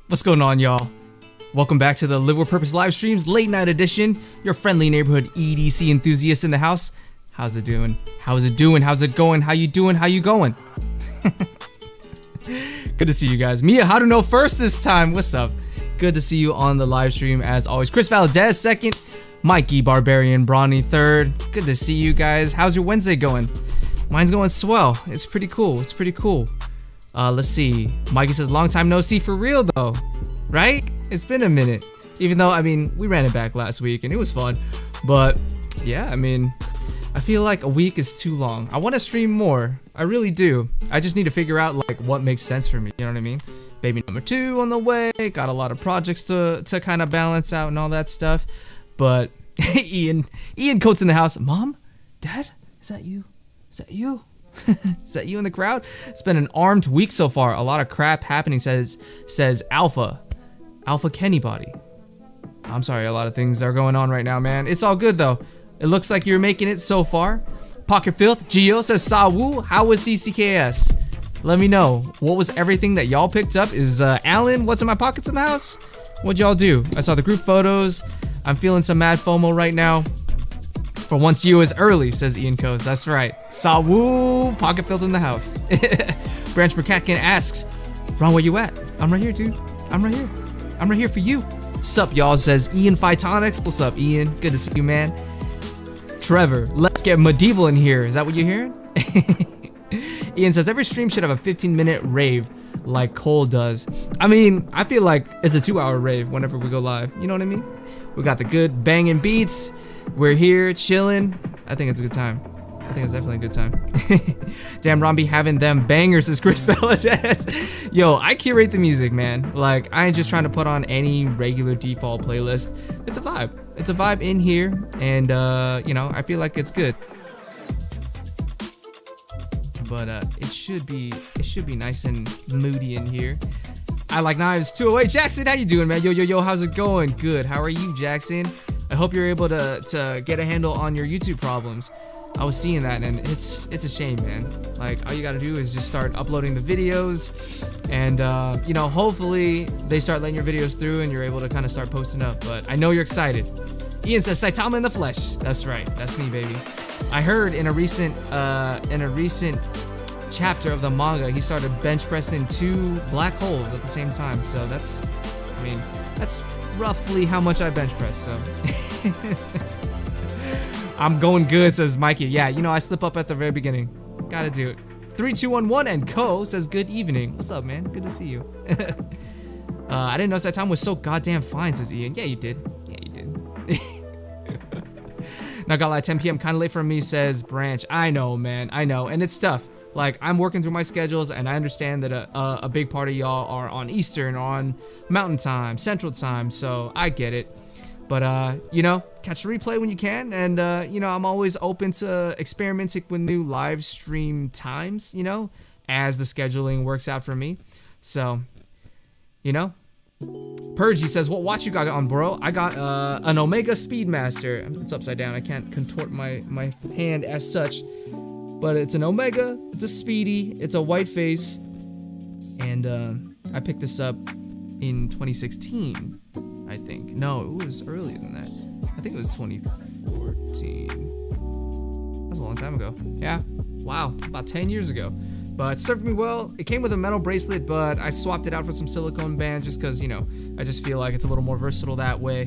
What's going on, y'all? Welcome back to the Live with Purpose live streams, late night edition. Your friendly neighborhood EDC enthusiast in the house. How's it doing? How's it doing? How's it going? How you doing? How you going? Good to see you guys. Mia, how to know first this time? What's up? Good to see you on the live stream as always. Chris Valdez second, Mikey Barbarian Brawny third. Good to see you guys. How's your Wednesday going? Mine's going swell. It's pretty cool. It's pretty cool. Let's see. Mikey says, long time no see for real though, right? It's been a minute. Even though, I mean, we ran it back last week and it was fun. But yeah, I mean, I feel like a week is too long. I want to stream more. I really do. I just need to figure out like what makes sense for me. You know what I mean? Baby number 2 on the way. Got a lot of projects to kind of balance out and all that stuff. But Ian Coates in the house. Mom? Dad? Is that you? Is that you? Is that you in the crowd? It's been an armed week so far. A lot of crap happening, says Alpha Kenny Body. I'm sorry, a lot of things are going on right now, man. It's all good though. It looks like you're making it so far. Pocket Filth Gio says, Sawu, how was CCKS? Let me know. What was everything that y'all picked up? Is Alan, what's in my pockets in the house? What'd y'all do? I saw the group photos. I'm feeling some mad FOMO right now. For once you is early, says Ian Coates. That's right. Sawu, Pocket Filth in the house. Branch McCacken asks, Ron, where you at? I'm right here, dude. I'm right here. I'm right here for you. Sup, y'all, says Ian Phytonics. What's up, Ian? Good to see you, man. Trevor, let's get medieval in here. Is that what you're hearing? Ian says, every stream should have a 15-minute rave like Cole does. I mean, I feel like it's a 2-hour rave whenever we go live. You know what I mean? We got the good banging beats. We're here chilling. I think it's a good time. I think it's definitely a good time. Damn, Ron be having them bangers, says Chris Valdez. Yo, I curate the music, man. Like, I ain't just trying to put on any regular default playlist. It's a vibe. It's a vibe in here, and you know, I feel like it's good. But it should be nice and moody in here. I like knives 208. Jackson, how you doing, man? Yo, how's it going? Good. How are you, Jackson? I hope you're able to get a handle on your YouTube problems. I was seeing that and it's a shame, man. Like, all you gotta do is just start uploading the videos and you know, hopefully they start letting your videos through and you're able to kind of start posting up. But I know you're excited. Ian says, Saitama in the flesh. That's right. That's me, baby. I heard in a recent chapter of the manga, he started bench pressing 2 black holes at the same time. So that's, I mean, that's roughly how much I bench press, so. I'm going good, says Mikey. Yeah, you know, I slip up at the very beginning. Gotta do it. 3211 and Co says, good evening. What's up, man? Good to see you. I didn't notice that time was so goddamn fine, says Ian. Yeah, you did. Yeah, you did. Not gonna lie, 10 p.m. kind of late for me, says Branch. I know, man. I know, and it's tough. Like, I'm working through my schedules, and I understand that a big part of y'all are on Eastern, or on Mountain Time, Central Time, so I get it. But, you know, catch the replay when you can, and, you know, I'm always open to experimenting with new live stream times, you know, as the scheduling works out for me. So, you know. Purge, he says, what watch you got on, bro? I got an Omega Speedmaster. It's upside down. I can't contort my hand as such. But it's an Omega, it's a Speedy, it's a white face, and I picked this up in 2016, I think. No, it was earlier than that. I think it was 2014. That's a long time ago. Yeah, wow, about 10 years ago. But it served me well. It came with a metal bracelet, but I swapped it out for some silicone bands just because, you know, I just feel like it's a little more versatile that way.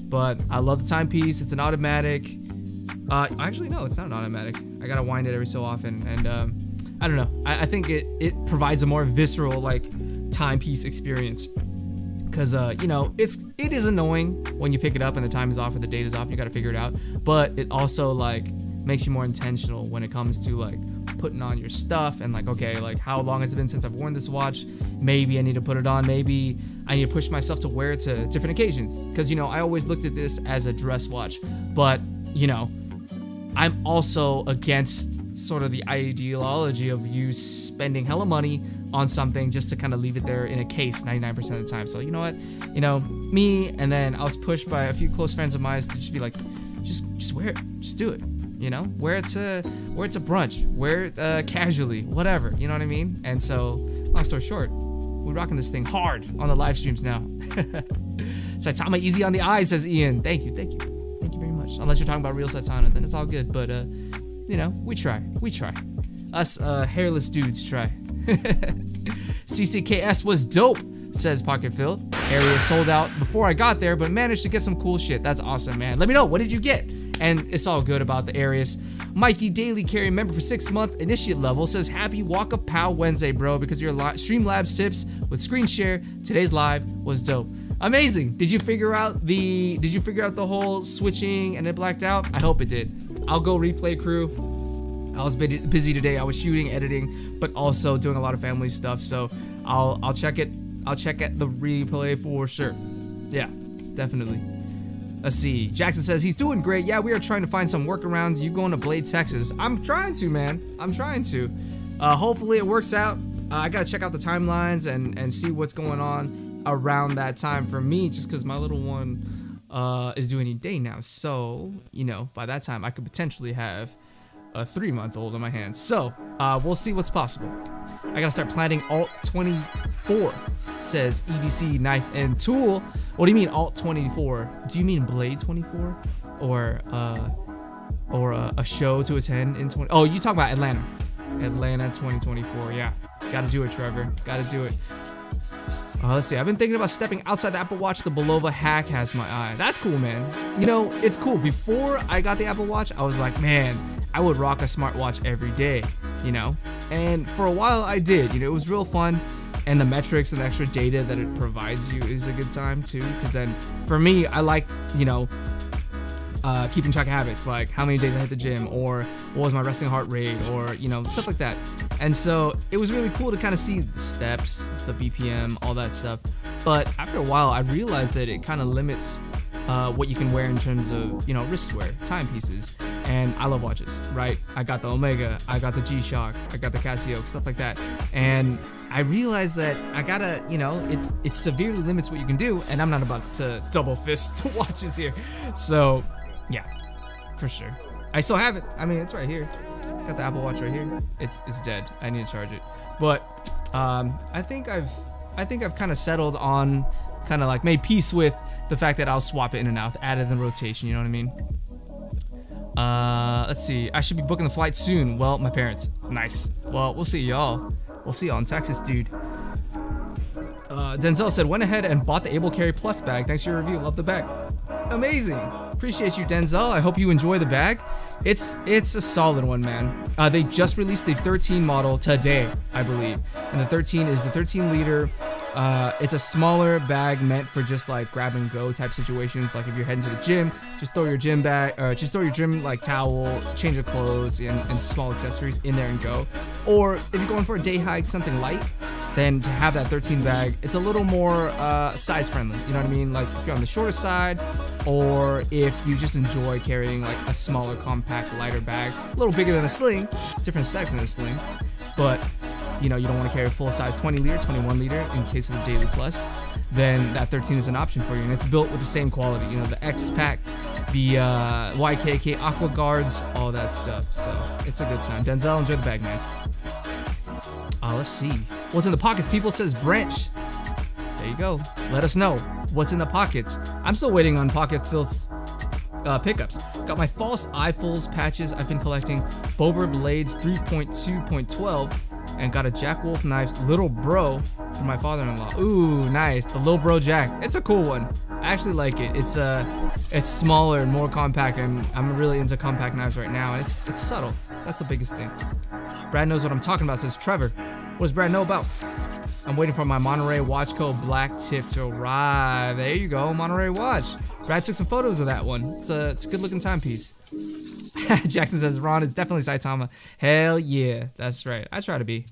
But I love the timepiece. It's an automatic. Actually, no, it's not an automatic. I gotta wind it every so often, and I don't know. I think it provides a more visceral, like, timepiece experience. Cause you know, it is annoying when you pick it up and the time is off or the date is off. You gotta figure it out. But it also like makes you more intentional when it comes to like putting on your stuff and like, okay, like how long has it been since I've worn this watch? Maybe I need to put it on. Maybe I need to push myself to wear it to different occasions. Cause you know, I always looked at this as a dress watch, but you know, I'm also against sort of the ideology of you spending hella money on something just to kind of leave it there in a case 99% of the time. So you know what, you know, me, and then I was pushed by a few close friends of mine to just be like, just wear it, just do it, you know, wear it to brunch, wear it casually, whatever, you know what I mean? And so long story short, We rocking this thing hard on the live streams now. Saitama easy on the eyes, says Ian. Thank you very much. Unless you're talking about real Saitama, then it's all good. But you know, we try. Us hairless dudes try. CCKS was dope, says Pocket Filled. Area sold out before I got there, but managed to get some cool shit. That's awesome, man. Let me know, what did you get? And it's all good about the areas. Mikey Daily Carry member for 6 month initiate level says happy Waka Pow Wednesday, bro, because your Streamlabs tips with screen share today's live was dope. Amazing. Did you figure out the whole switching and it blacked out? I hope it did. I'll go replay crew. I was busy today. I was shooting, editing, but also doing a lot of family stuff. So I'll check it. I'll check at the replay for sure. Yeah, definitely. Let's see. Jackson says he's doing great. Yeah, we are trying to find some workarounds. You going to Blade, Texas? I'm trying to, man. I'm trying to. Hopefully it works out. I gotta check out the timelines and see what's going on around that time for me, just because my little one is due any day now. So, you know, by that time I could potentially have a 3-month-old on my hands. So, we'll see what's possible. I gotta start planning Alt 24, says EDC Knife and Tool. What do you mean Alt 24? Do you mean Blade 24? Or a show to attend in 20? Oh, you talking about Atlanta. Atlanta 2024, yeah. Gotta do it, Trevor. Gotta do it. Let's see. I've been thinking about stepping outside the Apple Watch. The Belova hack has my eye. That's cool, man. You know, it's cool. Before I got the Apple Watch, I was like, man, I would rock a smartwatch every day, you know? And for a while I did, you know, it was real fun. And the metrics and the extra data that it provides you is a good time too. Because then for me, I like, you know, keeping track of habits, like how many days I hit the gym, or what was my resting heart rate, or, you know, stuff like that. And so it was really cool to kind of see the steps, the BPM, all that stuff. But after a while, I realized that it kind of limits what you can wear in terms of, you know, wristwear, timepieces. And I love watches, right? I got the Omega, I got the G-Shock, I got the Casio, stuff like that. And I realized that I gotta, you know, it severely limits what you can do, and I'm not about to double fist the watches here. So, yeah, for sure. I still have it. I mean, it's right here. Got the Apple Watch right here. It's dead. I need to charge it. But I think I've kind of settled on, kind of like made peace with the fact that I'll swap it in and out, add it in the rotation. You know what I mean? Let's see. I should be booking the flight soon. Well, my parents. Nice. Well, we'll see y'all. We'll see y'all in Texas, dude. Denzel said, went ahead and bought the Able Carry Plus bag. Thanks for your review. Love the bag. Amazing. Appreciate you, Denzel. I hope you enjoy the bag. It's a solid one, man. They just released the 13 model today, I believe. And the 13 is the 13 liter. It's a smaller bag meant for just like grab and go type situations. Like if you're heading to the gym, just throw your gym bag, or just throw your gym like towel, change of clothes, and small accessories in there and go. Or if you're going for a day hike, something light, then to have that 13 bag, it's a little more size friendly. You know what I mean? Like if you're on the shorter side, or if you just enjoy carrying like a smaller, compact, lighter bag, a little bigger than a sling, different size than a sling, but you know, you don't want to carry a full-size 20 liter, 21 liter in case of the Daily Plus, then that 13 is an option for you. And it's built with the same quality, you know, the X-Pack, the YKK Aqua Guards, all that stuff. So it's a good time. Denzel, enjoy the bag, man. Let's see. What's in the pockets, people, says Branch. There you go. Let us know what's in the pockets. I'm still waiting on Pocket Phil's pickups. Got my false eye fulls patches I've been collecting, Bober Blades 3.2.12, and got a Jack Wolf knife Little Bro for my father-in-law. Ooh, nice. The Little Bro Jack. It's a cool one. I actually like it. It's smaller and more compact, and I'm really into compact knives right now. And it's subtle. That's the biggest thing. Brad knows what I'm talking about, says Trevor. What does Brad know about? I'm waiting for my Monterey watch code black tip to arrive. There you go, Monterey watch. Brad took some photos of that one. It's a good looking timepiece. Jackson says Ron is definitely Saitama. Hell yeah, that's right. I try to be.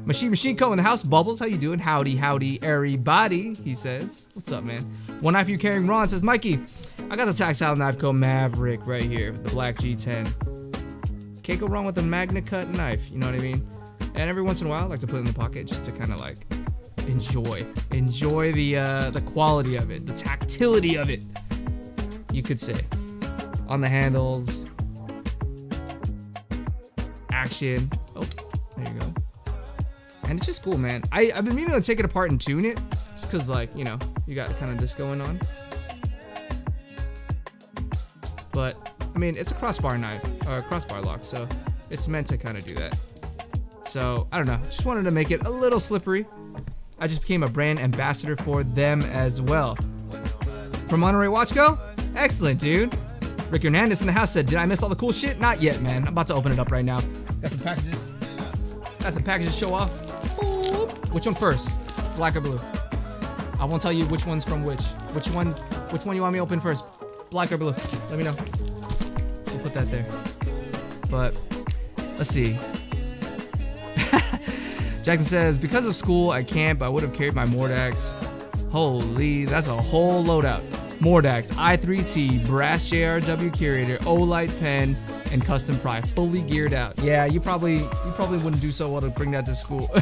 Machine Co in the house. Bubbles, how you doing? Howdy, everybody. He says, what's up, man? One knife you carrying, Ron, says Mikey. I got the Tactile Knife Co Maverick right here, the black G10. Can't go wrong with a Magna Cut knife. You know what I mean? And every once in a while, I like to put it in the pocket just to kind of like enjoy the quality of it, the tactility of it, you could say. On the handles, action. Oh, there you go. and it's just cool, man. I've been meaning to take it apart and tune it, just cause like, you know, you got kind of this going on. But I mean, it's a crossbar knife or a crossbar lock, so it's meant to kind of do that. So I don't know, just wanted to make it a little slippery. I just became a brand ambassador for them as well. From Monterey Watch Go? Excellent, dude. Rick Hernandez in the house said, did I miss all the cool shit? Not yet, man. I'm about to open it up right now. Got some packages. Got some packages to show off. Boop. Which one first? Black or blue? I won't tell you which one's from which. Which one you want me to open first? Black or blue? Let me know. We'll put that there. But let's see. Jackson says, because of school, I can't, but I would have carried my Mordax. Holy, that's a whole loadout. Mordax, i3T, brass JRW curator, Olight pen, and custom pry, fully geared out. Yeah, you probably wouldn't do so well to bring that to school.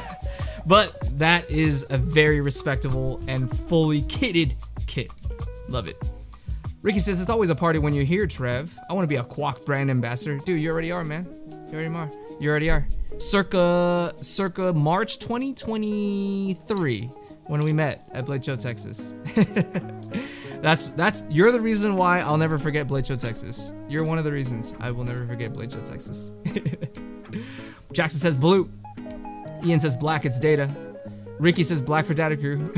But that is a very respectable and fully kitted kit. Love it. Ricky says, it's always a party when you're here, Trev. I want to be a Quack brand ambassador. Dude, you already are, man. You already are. Circa March 2023 when we met at Blade Show, Texas. You're the reason why I'll never forget Blade Show, Texas. You're one of the reasons I will never forget Blade Show, Texas. Jackson says blue. Ian says black, it's data. Ricky says black for Data Crew.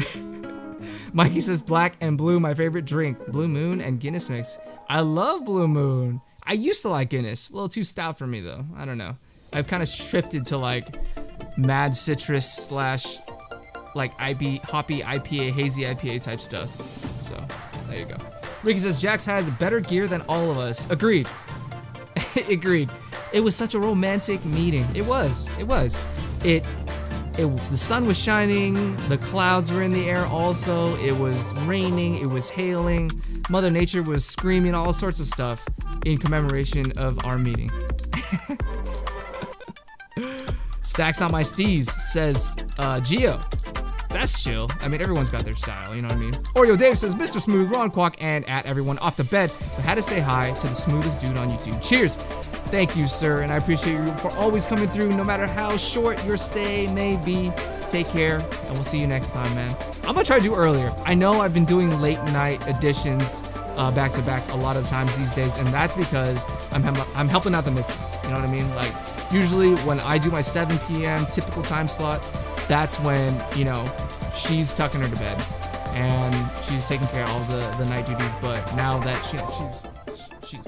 Mikey says black and blue, my favorite drink. Blue Moon and Guinness mix. I love Blue Moon. I used to like Guinness. A little too stout for me though. I don't know. I've kind of shifted to like mad citrus slash like hoppy IPA, hazy IPA type stuff. So there you go. Ricky says Jax has better gear than all of us. Agreed. Agreed. It was such a romantic meeting. It was. The sun was shining, the clouds were in the air also, it was raining, it was hailing, Mother Nature was screaming all sorts of stuff in commemoration of our meeting. Stacks Not My Steez says, Geo. That's chill. I mean, everyone's got their style, you know what I mean? Oreo Dave says, Mr. Smooth, Ron Kwok, and at everyone off the bed, but had to say hi to the smoothest dude on YouTube. Cheers. Thank you, sir, and I appreciate you for always coming through, no matter how short your stay may be. Take care, and we'll see you next time, man. I'm gonna try to do earlier. I know I've been doing late night editions back to back a lot of times these days, and that's because I'm helping out the missus. You know what I mean? Like, usually when I do my 7 p.m. typical time slot, that's when, you know, she's tucking her to bed and she's taking care of all the night duties. But now that she's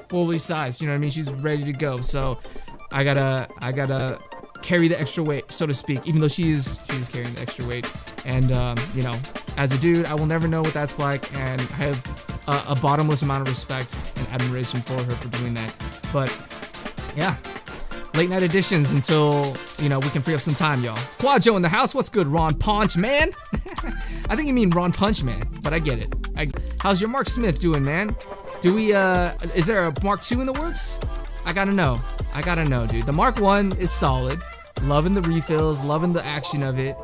fully sized, you know what I mean? She's ready to go. So I gotta carry the extra weight, so to speak, even though she's carrying the extra weight. And you know, as a dude, I will never know what that's like, and I have a bottomless amount of respect and admiration for her for doing that. But yeah, late night editions until, you know, we can free up some time, y'all. Quad Joe in the house. What's good, Ron Punch Man? I think you mean Ron Punch Man, but I get it. How's your Mark Smith doing, man? Do we is there a Mark II in the works? I gotta know, dude. The Mark I is solid. Loving the refills, loving the action of it.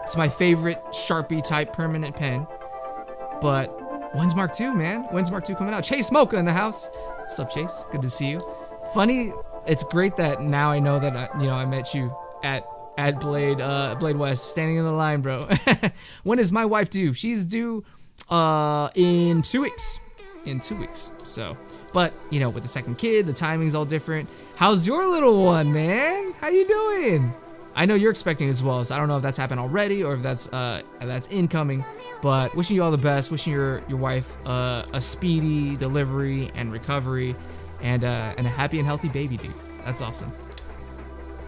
It's my favorite Sharpie type permanent pen. But when's Mark II, man? When's Mark II coming out? Chase Mocha in the house. What's up, Chase? Good to see you. Funny, it's great that now I know that I met you at Blade West, standing in the line, bro. When is my wife due? She's due in 2 weeks. So, but you know, with the second kid, the timing's all different. How's your little one, man? How you doing? I know you're expecting as well, so I don't know if that's happened already or if that's incoming. But wishing you all the best. Wishing your wife a speedy delivery and recovery, and a happy and healthy baby, dude. That's awesome.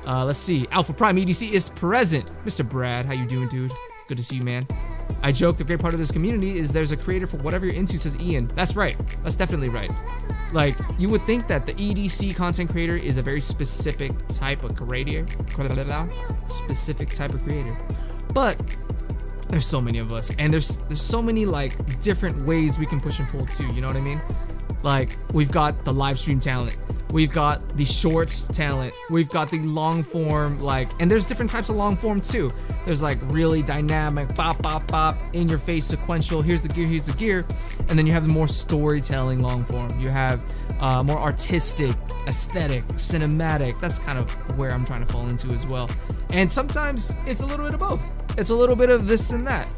Let's see. Alpha Prime EDC is present. Mr. Brad, how you doing, dude? Good to see you, man. I joke the great part of this community is there's a creator for whatever you're into, says Ian. That's right. That's definitely right. Like, you would think that the EDC content creator is a very specific type of creator. But there's so many of us, and there's so many like different ways we can push and pull too, you know what I mean? Like, we've got the live stream talent, We've got the shorts talent. We've got the long form, like, and there's different types of long form too. There's like really dynamic, bop, bop, bop, in your face sequential. Here's the gear, here's the gear. And then you have the more storytelling long form. You have more artistic, aesthetic, cinematic. That's kind of where I'm trying to fall into as well. And sometimes it's a little bit of both. It's a little bit of this and that.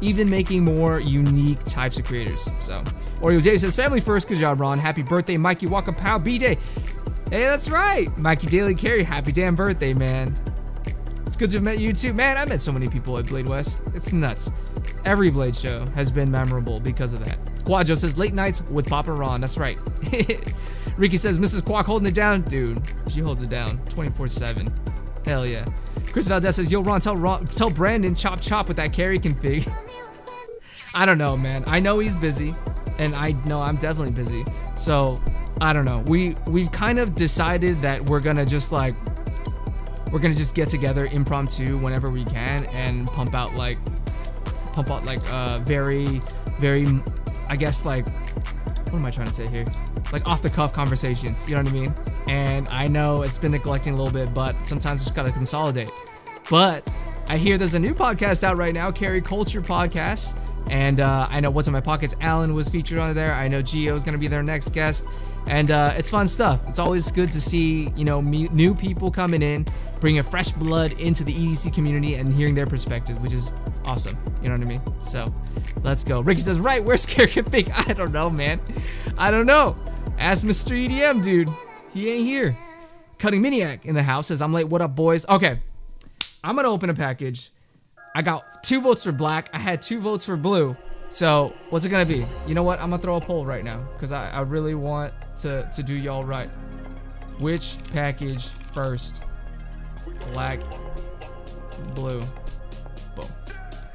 Even making more unique types of creators. So, Oreo Dave says, family first, good job, Ron. Happy birthday, Mikey Waka Pow B-Day. Hey, that's right. Mikey Daily Carry, happy damn birthday, man. It's good to have met you too. Man, I met so many people at Blade West. It's nuts. Every Blade show has been memorable because of that. Quadjo says, late nights with Papa Ron. That's right. Ricky says, Mrs. Quack holding it down. Dude, she holds it down 24/7. Hell yeah. Chris Valdez says, yo, Ron, tell Brandon chop with that carry config. I don't know, man. I know he's busy, and I know I'm definitely busy. So I don't know. We've kind of decided that we're gonna just get together impromptu whenever we can and pump out like very, I guess, like, what am I trying to say here? Like off the cuff conversations, you know what I mean? And I know it's been neglecting a little bit, but sometimes you just gotta consolidate. But I hear there's a new podcast out right now, Carry Culture Podcast. And I know What's in My Pockets, Alan was featured on there. I know Gio is going to be their next guest. And it's fun stuff. It's always good to see, you know, new people coming in, bringing fresh blood into the EDC community and hearing their perspectives, which is awesome. You know what I mean? So let's go. Ricky says, right, where's Carrick Fink? I don't know, man. I don't know. Ask Mr. EDM, dude. He ain't here. Cutting Miniac in the house says, I'm late. What up, boys? Okay. I'm going to open a package. I got 2 votes for black. I had 2 votes for blue. So what's it gonna be? You know what? I'm gonna throw a poll right now because I really want to do y'all right. Which package first? Black, blue. Boom.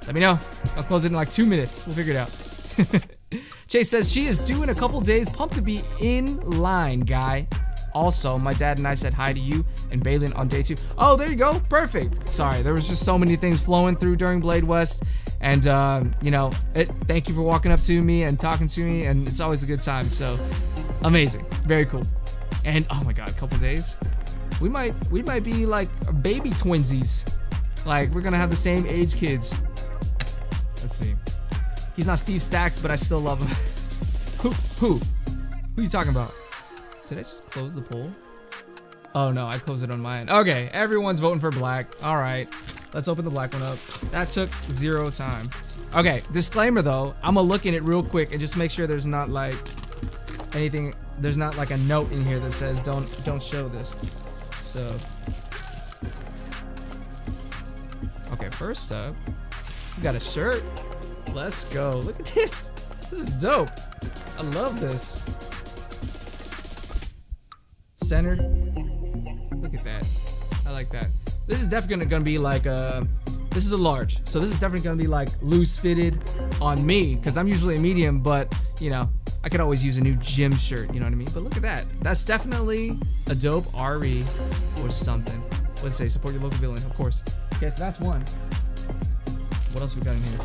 Let me know. I'll close it in like 2 minutes. We'll figure it out. Chase says she is due in a couple days. Pumped to be in line, guy. Also, my dad and I said hi to you and Balin on day 2. Oh, there you go. Perfect. Sorry, there was just so many things flowing through during Blade West. And, you know, thank you for walking up to me and talking to me. And it's always a good time. So, amazing. Very cool. And, oh my God, a couple days. We might be like baby twinsies. Like, we're going to have the same age kids. Let's see. He's not Steve Stacks, but I still love him. Who are you talking about? Did I just close the poll? Oh no, I closed it on my end. Okay, everyone's voting for black. All right, let's open the black one up. That took 0 time. Okay, disclaimer though, I'm gonna look in it real quick and just make sure there's not like anything, there's not like a note in here that says don't show this. So, okay, first up, we got a shirt. Let's go. Look at this. This is dope. I love this. Centered. Look at that. I like that. This is definitely gonna be like this is a large, so this is definitely gonna be like loose fitted on me because I'm usually a medium, but you know I could always use a new gym shirt, you know what I mean? But look at that. That's definitely a dope RE or something. Let's say support your local villain, of course. Okay, so that's one. What else we got in here?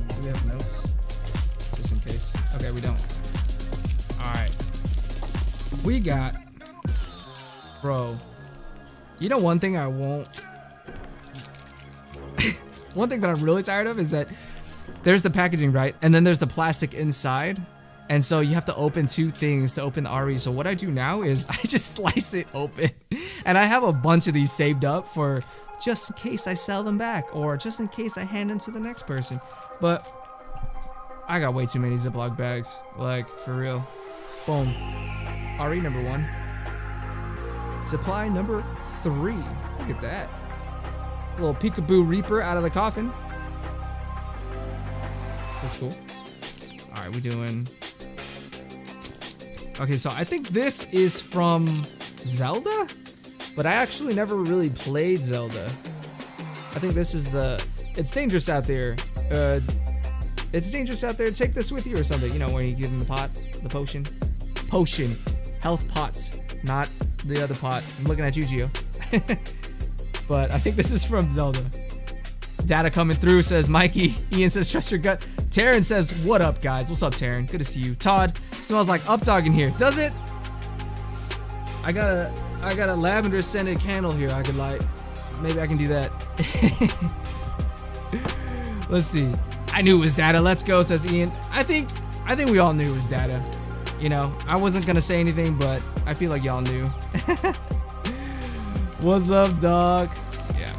Do we have notes? Just in case. Okay, we don't. All right. We got, bro, you know one thing I won't, one thing that I'm really tired of is that there's the packaging, right? And then there's the plastic inside. And so you have to open 2 things to open the RE. So what I do now is I just slice it open. And I have a bunch of these saved up for just in case I sell them back or just in case I hand them to the next person. But I got way too many Ziploc bags, like for real. Boom. RE number 1. Supply number 3. Look at that. A little peekaboo Reaper out of the coffin. That's cool. All right, we're doing. Okay, so I think this is from Zelda, but I actually never really played Zelda. I think this is the. It's dangerous out there. It's dangerous out there. Take this with you or something. You know, when you give them the pot, the potion. Health pots, not the other pot. I'm looking at you, Gio. But I think this is from Zelda. Data coming through says Mikey. Ian says trust your gut. Taryn says, what up, guys? What's up, Taryn? Good to see you. Todd, smells like updog in here. Does it? I got a lavender scented candle here I could light. Maybe I can do that. Let's see. I knew it was data. Let's go, says Ian. I think we all knew it was data. You know, I wasn't gonna say anything, but I feel like y'all knew. What's up, dog? Yeah.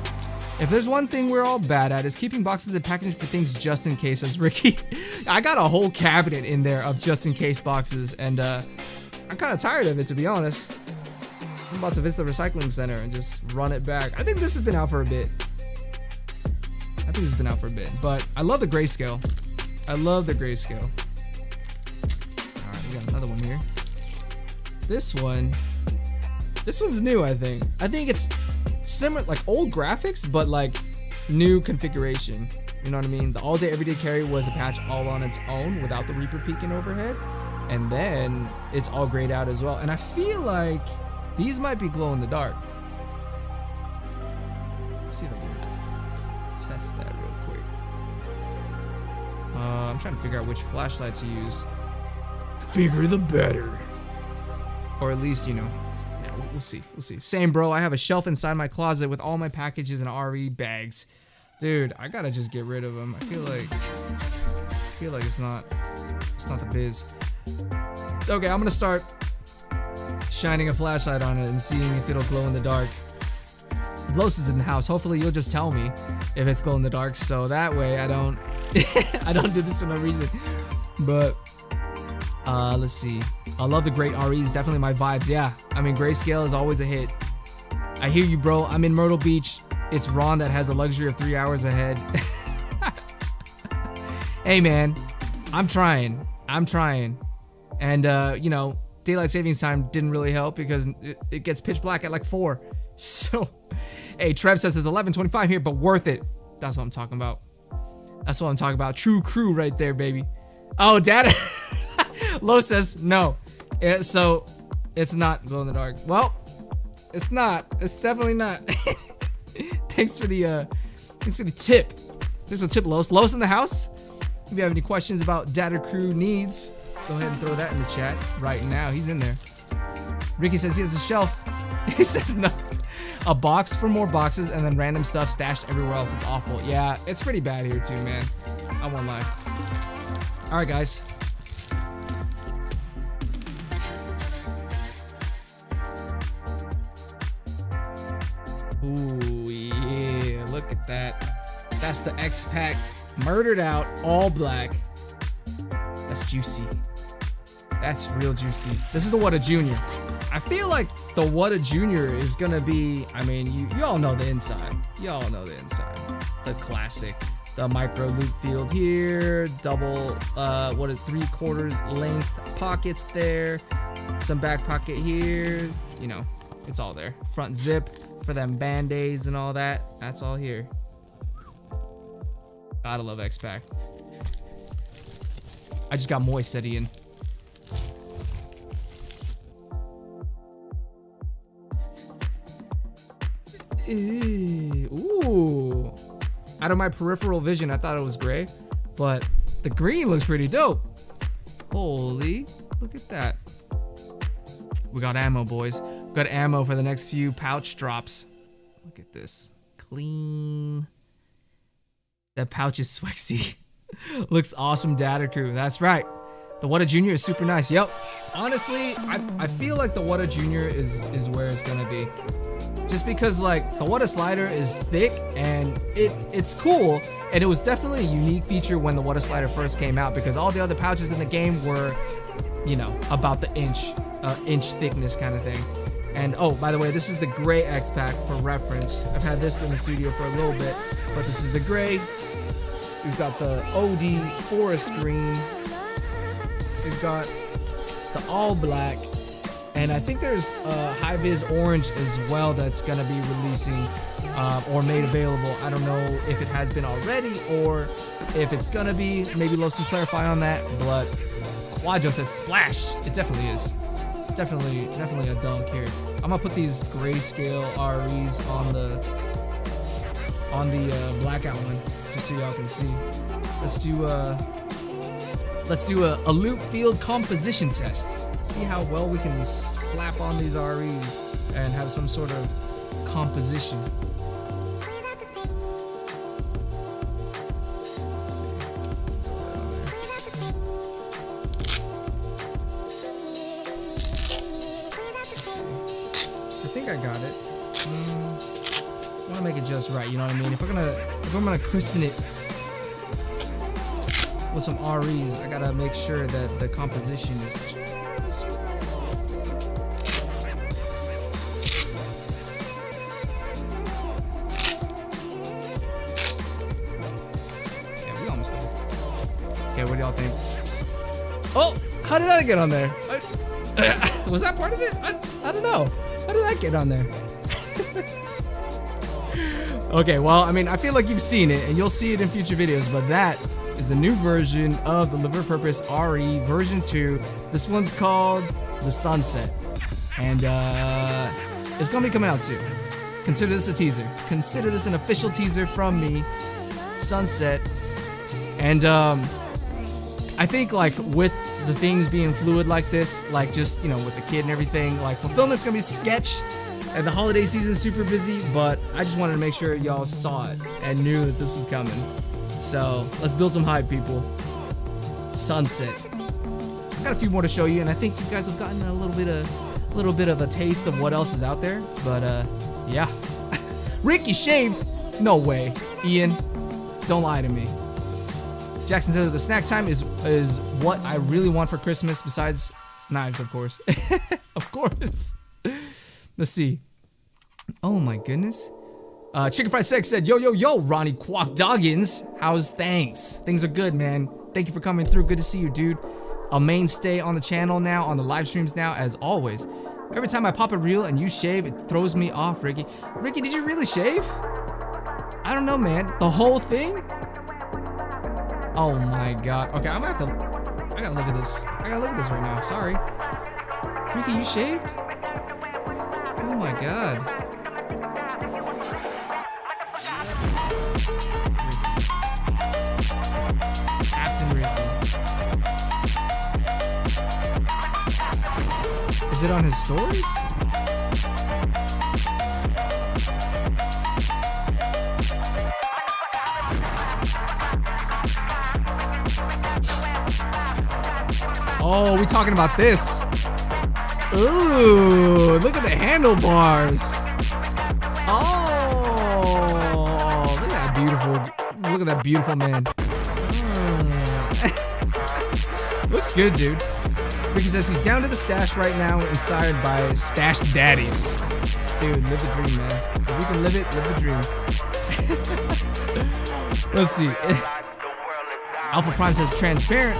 If there's one thing we're all bad at, is keeping boxes and packaging for things just in case, says Ricky. I got a whole cabinet in there of just in case boxes, and I'm kind of tired of it, to be honest. I'm about to visit the recycling center and just run it back. I think this has been out for a bit. But I love the grayscale. I love the grayscale. All right, we got another one here. This one's new, I think. I think it's similar, like old graphics, but like new configuration. You know what I mean? The all day everyday carry was a patch all on its own without the Reaper peeking overhead. And then it's all grayed out as well. And I feel like these might be glow in the dark. Let's see if I can test that real quick. I'm trying to figure out which flashlight to use. Bigger the better. Or at least, you know, yeah, we'll see. Same, bro. I have a shelf inside my closet with all my packages and RE bags. Dude, I gotta just get rid of them. I feel like it's not the biz. Okay, I'm gonna start shining a flashlight on it and seeing if it'll glow in the dark. Los is in the house. Hopefully you'll just tell me if it's glow in the dark, so that way I don't I don't do this for no reason. But let's see. I love the great REs, definitely my vibes. Yeah, I mean grayscale is always a hit. I hear you, bro. I'm in Myrtle Beach. It's Ron that has the luxury of 3 hours ahead. Hey man, I'm trying. And you know, daylight savings time didn't really help because it gets pitch black at like 4. So, hey, Trev says it's 11:25 here, but worth it. That's what I'm talking about. True crew right there, baby. Oh, data. Lo says no. So, it's not glow in the dark. Well, it's not. It's definitely not. Thanks for the tip. Thanks for the tip, Los. Los in the house. If you have any questions about data crew needs, go ahead and throw that in the chat right now. He's in there. Ricky says he has a shelf. He says no. A box for more boxes and then random stuff stashed everywhere else. It's awful. Yeah, it's pretty bad here too, man. I won't lie. All right, guys. Ooh, yeah. Look at that. That's the X-Pack. Murdered out. All black. That's juicy. That's real juicy. This is the What a Junior. I feel like the What a Junior is gonna be, I mean, you all know the inside. Y'all know the inside. The classic. The micro loop field here, double, 3/4 length pockets there, some back pocket here, you know, it's all there. Front zip for them band-aids and all that, that's all here. Gotta love X-Pack. I just got moist at Ian. Ooh. Out of my peripheral vision, I thought it was gray, but the green looks pretty dope. Holy, look at that. We got ammo, boys. We got ammo for the next few pouch drops. Look at this. Clean. That pouch is swexy. Looks awesome, data crew. That's right. The What a Junior is super nice. Yep. Honestly, I feel like the What a Junior is where it's gonna be. Just because like the What a Slider is thick and it's cool, and it was definitely a unique feature when the What a Slider first came out because all the other pouches in the game were, you know, about the inch thickness kind of thing. And oh, by the way, this is the gray X-Pack for reference. I've had this in the studio for a little bit, but this is the gray. We've got the OD forest green. We've got the all black. And I think there's high vis orange as well that's gonna be releasing or made available. I don't know if it has been already or if it's gonna be. Maybe Los can clarify on that. But Quadro says splash. It definitely is. It's definitely a dunk here. I'm gonna put these grayscale REs on the blackout one just so y'all can see. Let's do a loop field composition test. See how well we can slap on these REs and have some sort of composition. Let's see. I think I got it. I want to make it just right, you know what I mean? If I'm gonna christen it with some REs, I gotta make sure that the composition is just right. Yeah, we almost there. Okay, what do y'all think? Oh, how did that get on there? Was that part of it? I don't know. How did that get on there? Okay, well, I mean, I feel like you've seen it, and you'll see it in future videos, but that is a new version of the Liver Purpose RE version 2. This one's called the Sunset, and it's gonna be coming out soon. Consider this a teaser. Consider this an official teaser from me, Sunset. And I think like with the things being fluid like this, like just, you know, with the kid and everything, like fulfillment's gonna be sketch, and the holiday season's super busy, but I just wanted to make sure y'all saw it and knew that this was coming. So let's build some hype, people. Sunset. I got a few more to show you, and I think you guys have gotten a little bit of a taste of what else is out there. But yeah. Ricky shaved? No way. Ian, don't lie to me. Jackson says that the snack time is what I really want for Christmas, besides knives, of course. Of course. Let's see. Oh my goodness. Chicken Fried Sex said, yo, Ronnie Quack Doggins. How's things? Things are good, man. Thank you for coming through. Good to see you, dude. A mainstay on the channel now, on the live streams now, as always. Every time I pop a reel and you shave, it throws me off, Ricky. Ricky, did you really shave? I don't know, man. The whole thing? Oh my god. Okay, I gotta look at this. I gotta look at this right now. Sorry. Ricky, you shaved? Oh my god. Captain Ricky. Is it on his stories? Oh, we talking about this. Ooh, look at the handlebars. Oh, look at that beautiful man. Looks good, dude. Ricky says he's down to the stash right now, inspired by Stash Daddies. Dude, live the dream, man. If we can live it, live the dream. Let's see. Alpha Prime says transparent.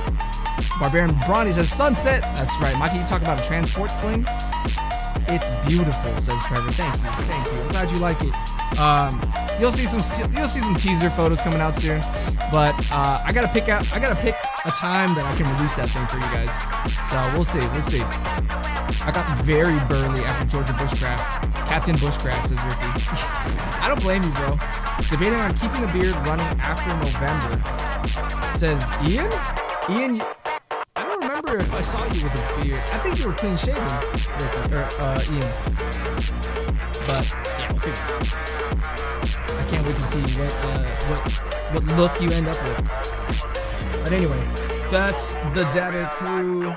Barbarian Brawny says sunset. That's right. Mikey, you talk about a transport sling? It's beautiful, says Trevor. Thank you. I'm glad you like it. You'll see some teaser photos coming out soon. But I gotta pick a time that I can release that thing for you guys. So we'll see. I got very burly after Georgia Bushcraft. Captain Bushcraft, says Ricky. I don't blame you, bro. Debating on keeping the beard running after November, says Ian. Ian, I don't remember if I saw you with a beard. I think you were clean shaven, Ricky, or Ian. But yeah, we'll figure it out. I can't wait to see what look you end up with. But anyway, that's the Data Crew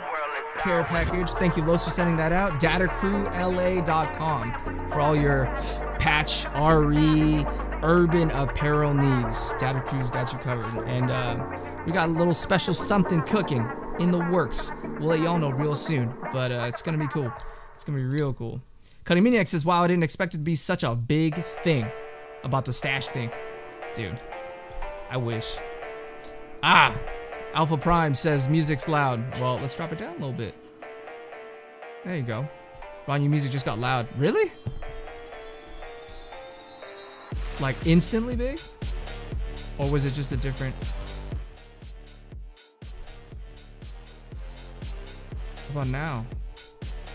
care package. Thank you, Los, for sending that out. DataCrewLA.com for all your patch, RE, urban apparel needs. Data Crew's got you covered. And we got a little special something cooking in the works. We'll let y'all know real soon. But it's going to be cool. It's going to be real cool. Cuddy Maniac says, wow, I didn't expect it to be such a big thing about the stash thing. Dude, I wish. Alpha Prime says music's loud. Well, let's drop it down a little bit. There you go. Ron, your music just got loud. Really? Like instantly big? Or was it just a different... How about now?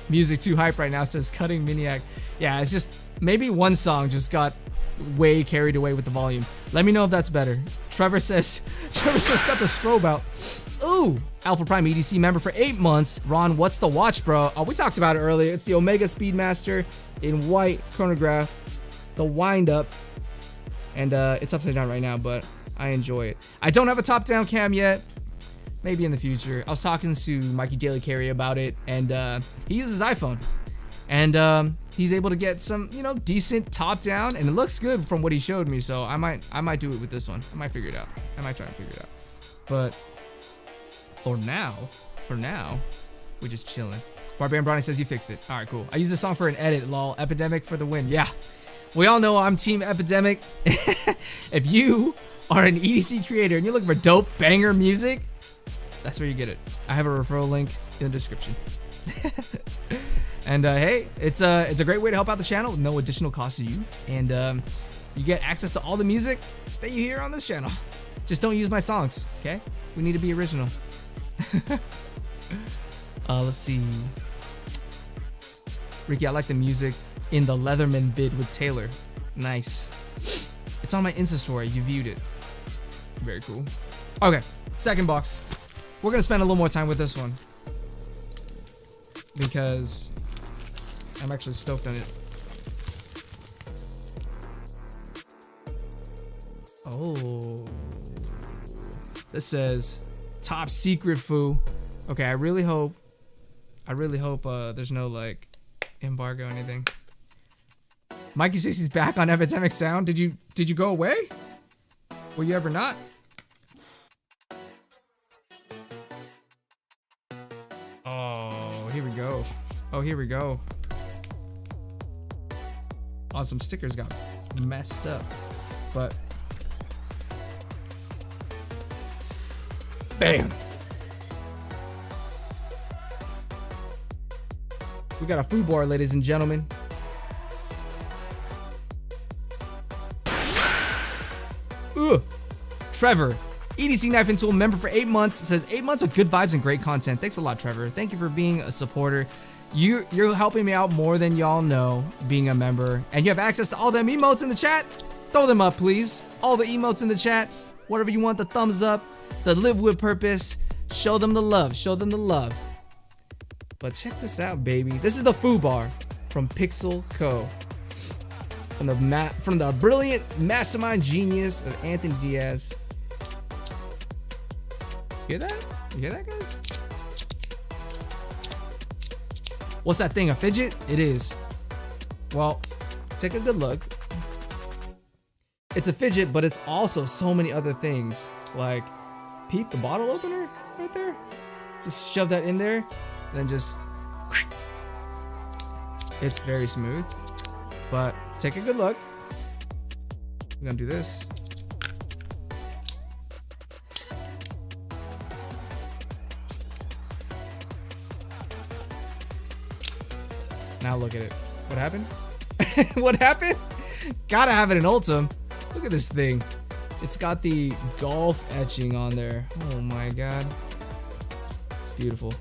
Music too hype right now, says Cutting Maniac. Yeah, it's just maybe one song just got way carried away with the volume. Let me know if that's better. Trevor says got the strobe out. Ooh, Alpha Prime EDC member for 8 months. Ron, what's the watch, bro? Oh, we talked about it earlier. It's the Omega Speedmaster in white chronograph, the wind up, and it's upside down right now, but I enjoy it. I don't have a top-down cam yet. Maybe in the future. I was talking to Mikey Daily Carry about it, and he uses iPhone, and he's able to get some, you know, decent top-down, and it looks good from what he showed me. So I might do it with this one. I might figure it out. I might try and figure it out. But for now, we're just chilling. Barbarian Bronny says you fixed it. All right, cool. I used this song for an edit. Lol. Epidemic for the win. Yeah, we all know I'm Team Epidemic. If you are an EDC creator and you're looking for dope banger music, that's where you get it. I have a referral link in the description. And hey, it's a great way to help out the channel with no additional cost to you, and you get access to all the music that you hear on this channel. Just don't use my songs, okay? We need to be original. Let's see. Ricky, I like the music in the Leatherman vid with Taylor. Nice. It's on my Insta story. You viewed it. Very cool. Okay, second box. We're gonna spend a little more time with this one because I'm actually stoked on it. Oh, this says top secret, foo. Okay, I really hope there's no like embargo or anything. Mikey says he's back on Epidemic Sound. Did you go away? Were you ever not? Oh, here we go. Oh, here we go. Oh, some stickers got messed up, but bam. We got a food bar, ladies and gentlemen. Ugh. Trevor, EDC Knife and Tool member for 8 months, says 8 months of good vibes and great content. Thanks a lot, Trevor. Thank you for being a supporter. You're helping me out more than y'all know being a member, and you have access to all them emotes in the chat. Throw them up, please. All the emotes in the chat. Whatever you want, the thumbs up, the live with purpose. Show them the love. Show them the love. But check this out, baby. This is the Foo Bar from Pixel Co. From the brilliant mastermind genius of Anthony Diaz. Hear that? You hear that, guys? What's that thing, a fidget? It is. Well, take a good look. It's a fidget, but it's also so many other things. Like, peep the bottle opener right there. Just shove that in there, and then just... It's very smooth, but take a good look. We're gonna do this. Now look at it. What happened? What happened? Gotta have it in Ultim. Look at this thing. It's got the golf etching on there. Oh my god. It's beautiful.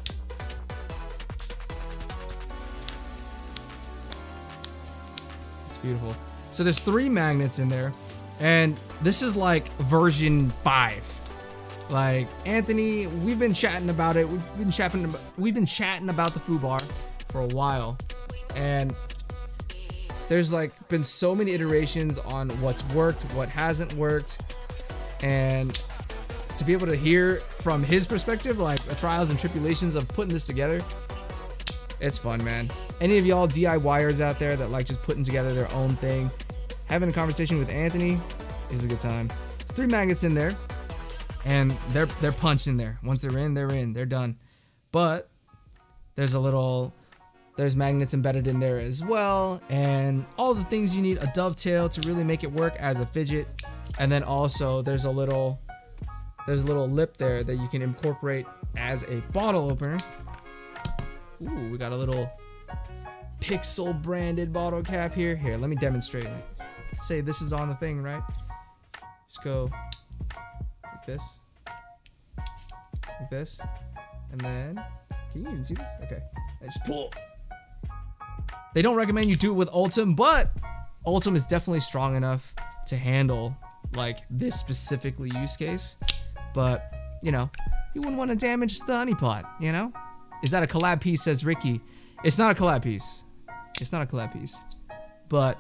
It's beautiful. So there's 3 magnets in there, and this is like version 5. Like, Anthony, we've been chatting about it. We've been chatting about the Foo Bar for a while. And there's like been so many iterations on what's worked, what hasn't worked, and to be able to hear from his perspective, like the trials and tribulations of putting this together, it's fun, man. Any of y'all DIYers out there that like just putting together their own thing, having a conversation with Anthony is a good time. There's 3 magnets in there, and they're punched in there. Once they're in, they're done. But there's magnets embedded in there as well, and all the things you need, a dovetail to really make it work as a fidget, and then also there's a little lip there that you can incorporate as a bottle opener. Ooh, we got a little Pixel branded bottle cap here. Here, let me demonstrate. Say this is on the thing, right? Just go like this, and then can you even see this? Okay, and just pull. They don't recommend you do it with Ultim, but Ultim is definitely strong enough to handle like this specifically use case, but you know, you wouldn't want to damage the honeypot, you know? Is that a collab piece, says Ricky? It's not a collab piece. It's not a collab piece. But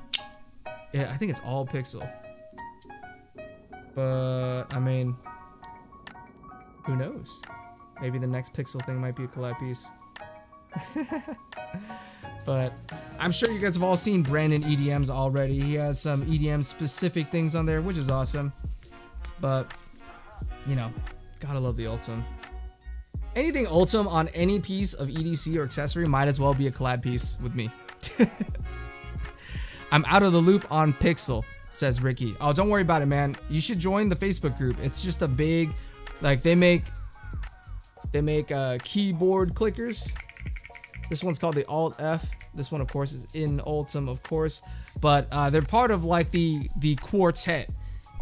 yeah, I think it's all pixel. But I mean, who knows? Maybe the next pixel thing might be a collab piece. But I'm sure you guys have all seen Brandon EDMs already. He has some EDM specific things on there, which is awesome. But you know, gotta love the Ultim. Anything Ultim on any piece of EDC or accessory might as well be a collab piece with me. I'm out of the loop on Pixel, says Ricky. Oh, don't worry about it, man. You should join the Facebook group. It's just a big, like, they make keyboard clickers. This one's called the Alt F. This one, of course, is in Ultim, of course. But they're part of like the quartet.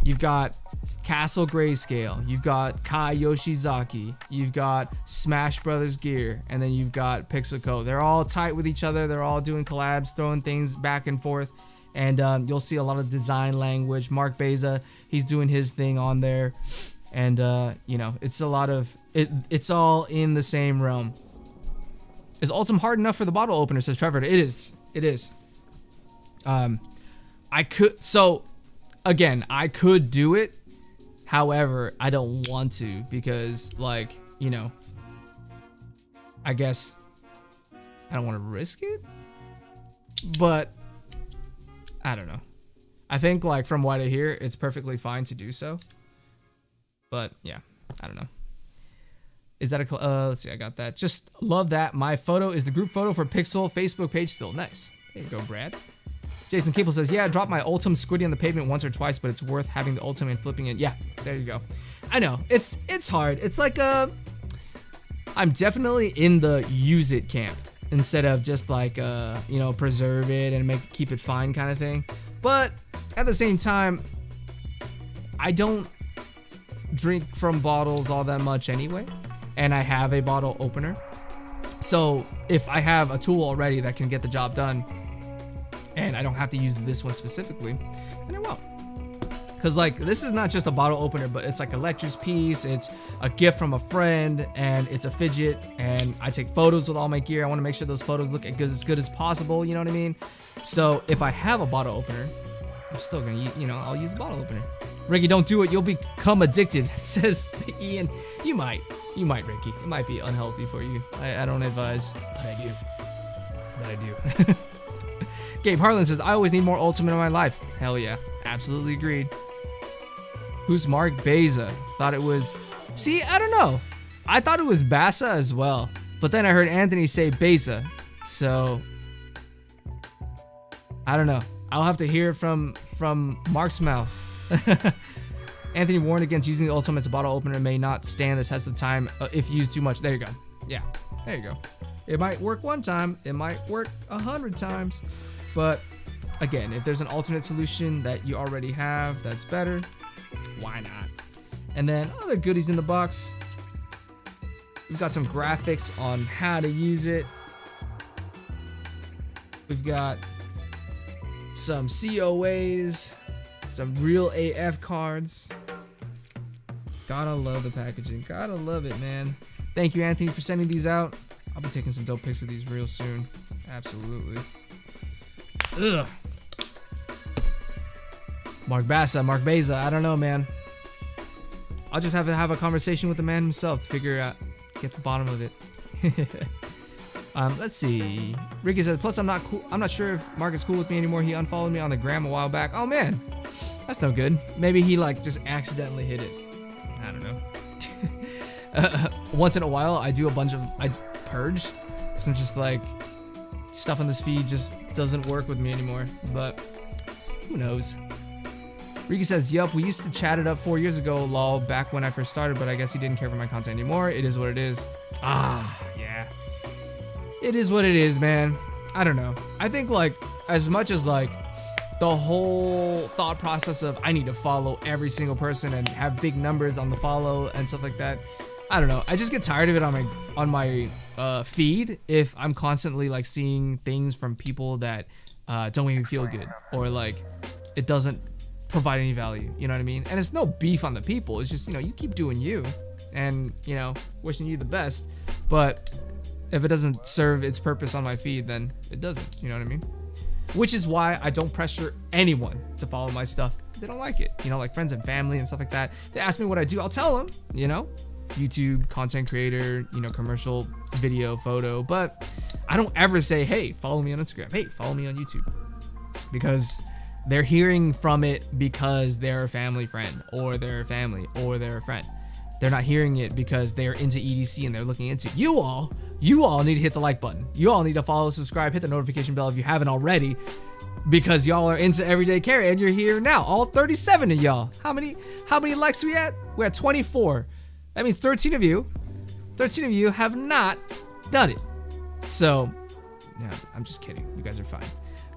You've got Castle Grayscale, you've got Kai Yoshizaki, you've got Smash Brothers Gear, and then you've got Pixelco. They're all tight with each other. They're all doing collabs, throwing things back and forth. And you'll see a lot of design language. Mark Beza, he's doing his thing on there. And you know, it's a lot of it's all in the same realm. Is Ultim hard enough for the bottle opener, says Trevor? It is. It is. Again, I could do it. However, I don't want to because, like, you know, I guess I don't want to risk it. But I don't know. I think, like, from what I hear, it's perfectly fine to do so. But yeah, I don't know. Is that a let's see, I got that. Just love that. My photo is the group photo for Pixel Facebook page still. Nice. There you go, Brad. Jason Cable says, yeah, I dropped my Ultim Squiddy on the pavement once or twice, but it's worth having the Ultim and flipping it. Yeah, there you go. I know, it's hard. It's like I'm definitely in the use it camp instead of just like you know, preserve it and keep it fine kind of thing. But at the same time, I don't drink from bottles all that much anyway, and I have a bottle opener. So if I have a tool already that can get the job done, and I don't have to use this one specifically, then I won't. Cause like, this is not just a bottle opener, but it's like a lectures piece, it's a gift from a friend, and it's a fidget, and I take photos with all my gear. I wanna make sure those photos look as good as possible, you know what I mean? So if I have a bottle opener, I'm still gonna, you know, I'll use the bottle opener. Ricky, don't do it, you'll become addicted, says Ian. You might, Ricky. It might be unhealthy for you. I don't advise, but I do. Gabe Harlan says, I always need more Ultimate in my life. Hell yeah. Absolutely agreed. Who's Mark Beza? Thought it was... See, I don't know. I thought it was Basa as well. But then I heard Anthony say Beza. So... I don't know. I'll have to hear it from Mark's mouth. Anthony warned against using the Ultimate as a bottle opener. May not stand the test of time if used too much. There you go. Yeah. There you go. It might work one time. It might work 100 times. But again, if there's an alternate solution that you already have that's better, why not? And then other goodies in the box. We've got some graphics on how to use it. We've got some COAs, some real AF cards. Gotta love the packaging. Gotta love it, man. Thank you, Anthony, for sending these out. I'll be taking some dope pics of these real soon. Absolutely. Ugh. Mark Beza, I don't know, man. I'll just have to have a conversation with the man himself to figure out, get the bottom of it. Let's see. Ricky says, plus I'm not sure if Mark is cool with me anymore. He unfollowed me on the gram a while back. Oh man, that's no good. Maybe he like just accidentally hit it. I don't know. Once in a while, I do I purge, because I'm just like, stuff on this feed just doesn't work with me anymore, but who knows. Ricky says, yup, we used to chat it up 4 years ago, lol, back when I first started, but I guess he didn't care for my content anymore. It is what it is. Ah, yeah. It is what it is, man. I don't know. I think like, as much as like, the whole thought process of I need to follow every single person and have big numbers on the follow and stuff like that, I don't know. I just get tired of it on my feed if I'm constantly like seeing things from people that don't make me feel good, or like it doesn't provide any value. You know what I mean? And it's no beef on the people. It's just, you know, you keep doing you, and, you know, wishing you the best. But if it doesn't serve its purpose on my feed, then it doesn't. You know what I mean? Which is why I don't pressure anyone to follow my stuff if they don't like it. You know, like friends and family and stuff like that. They ask me what I do, I'll tell them, you know, YouTube, content creator, you know, commercial, video, photo. But I don't ever say, hey, follow me on Instagram. Hey, follow me on YouTube. Because they're hearing from it because they're a family friend, or they're a family, or they're a friend. They're not hearing it because they're into EDC and they're looking into it. You all need to hit the like button. You all need to follow, subscribe, hit the notification bell if you haven't already, because y'all are into everyday carry and you're here now. All 37 of y'all. How many likes we at? We're at 24. That means 13 of you have not done it. So, yeah, I'm just kidding. You guys are fine.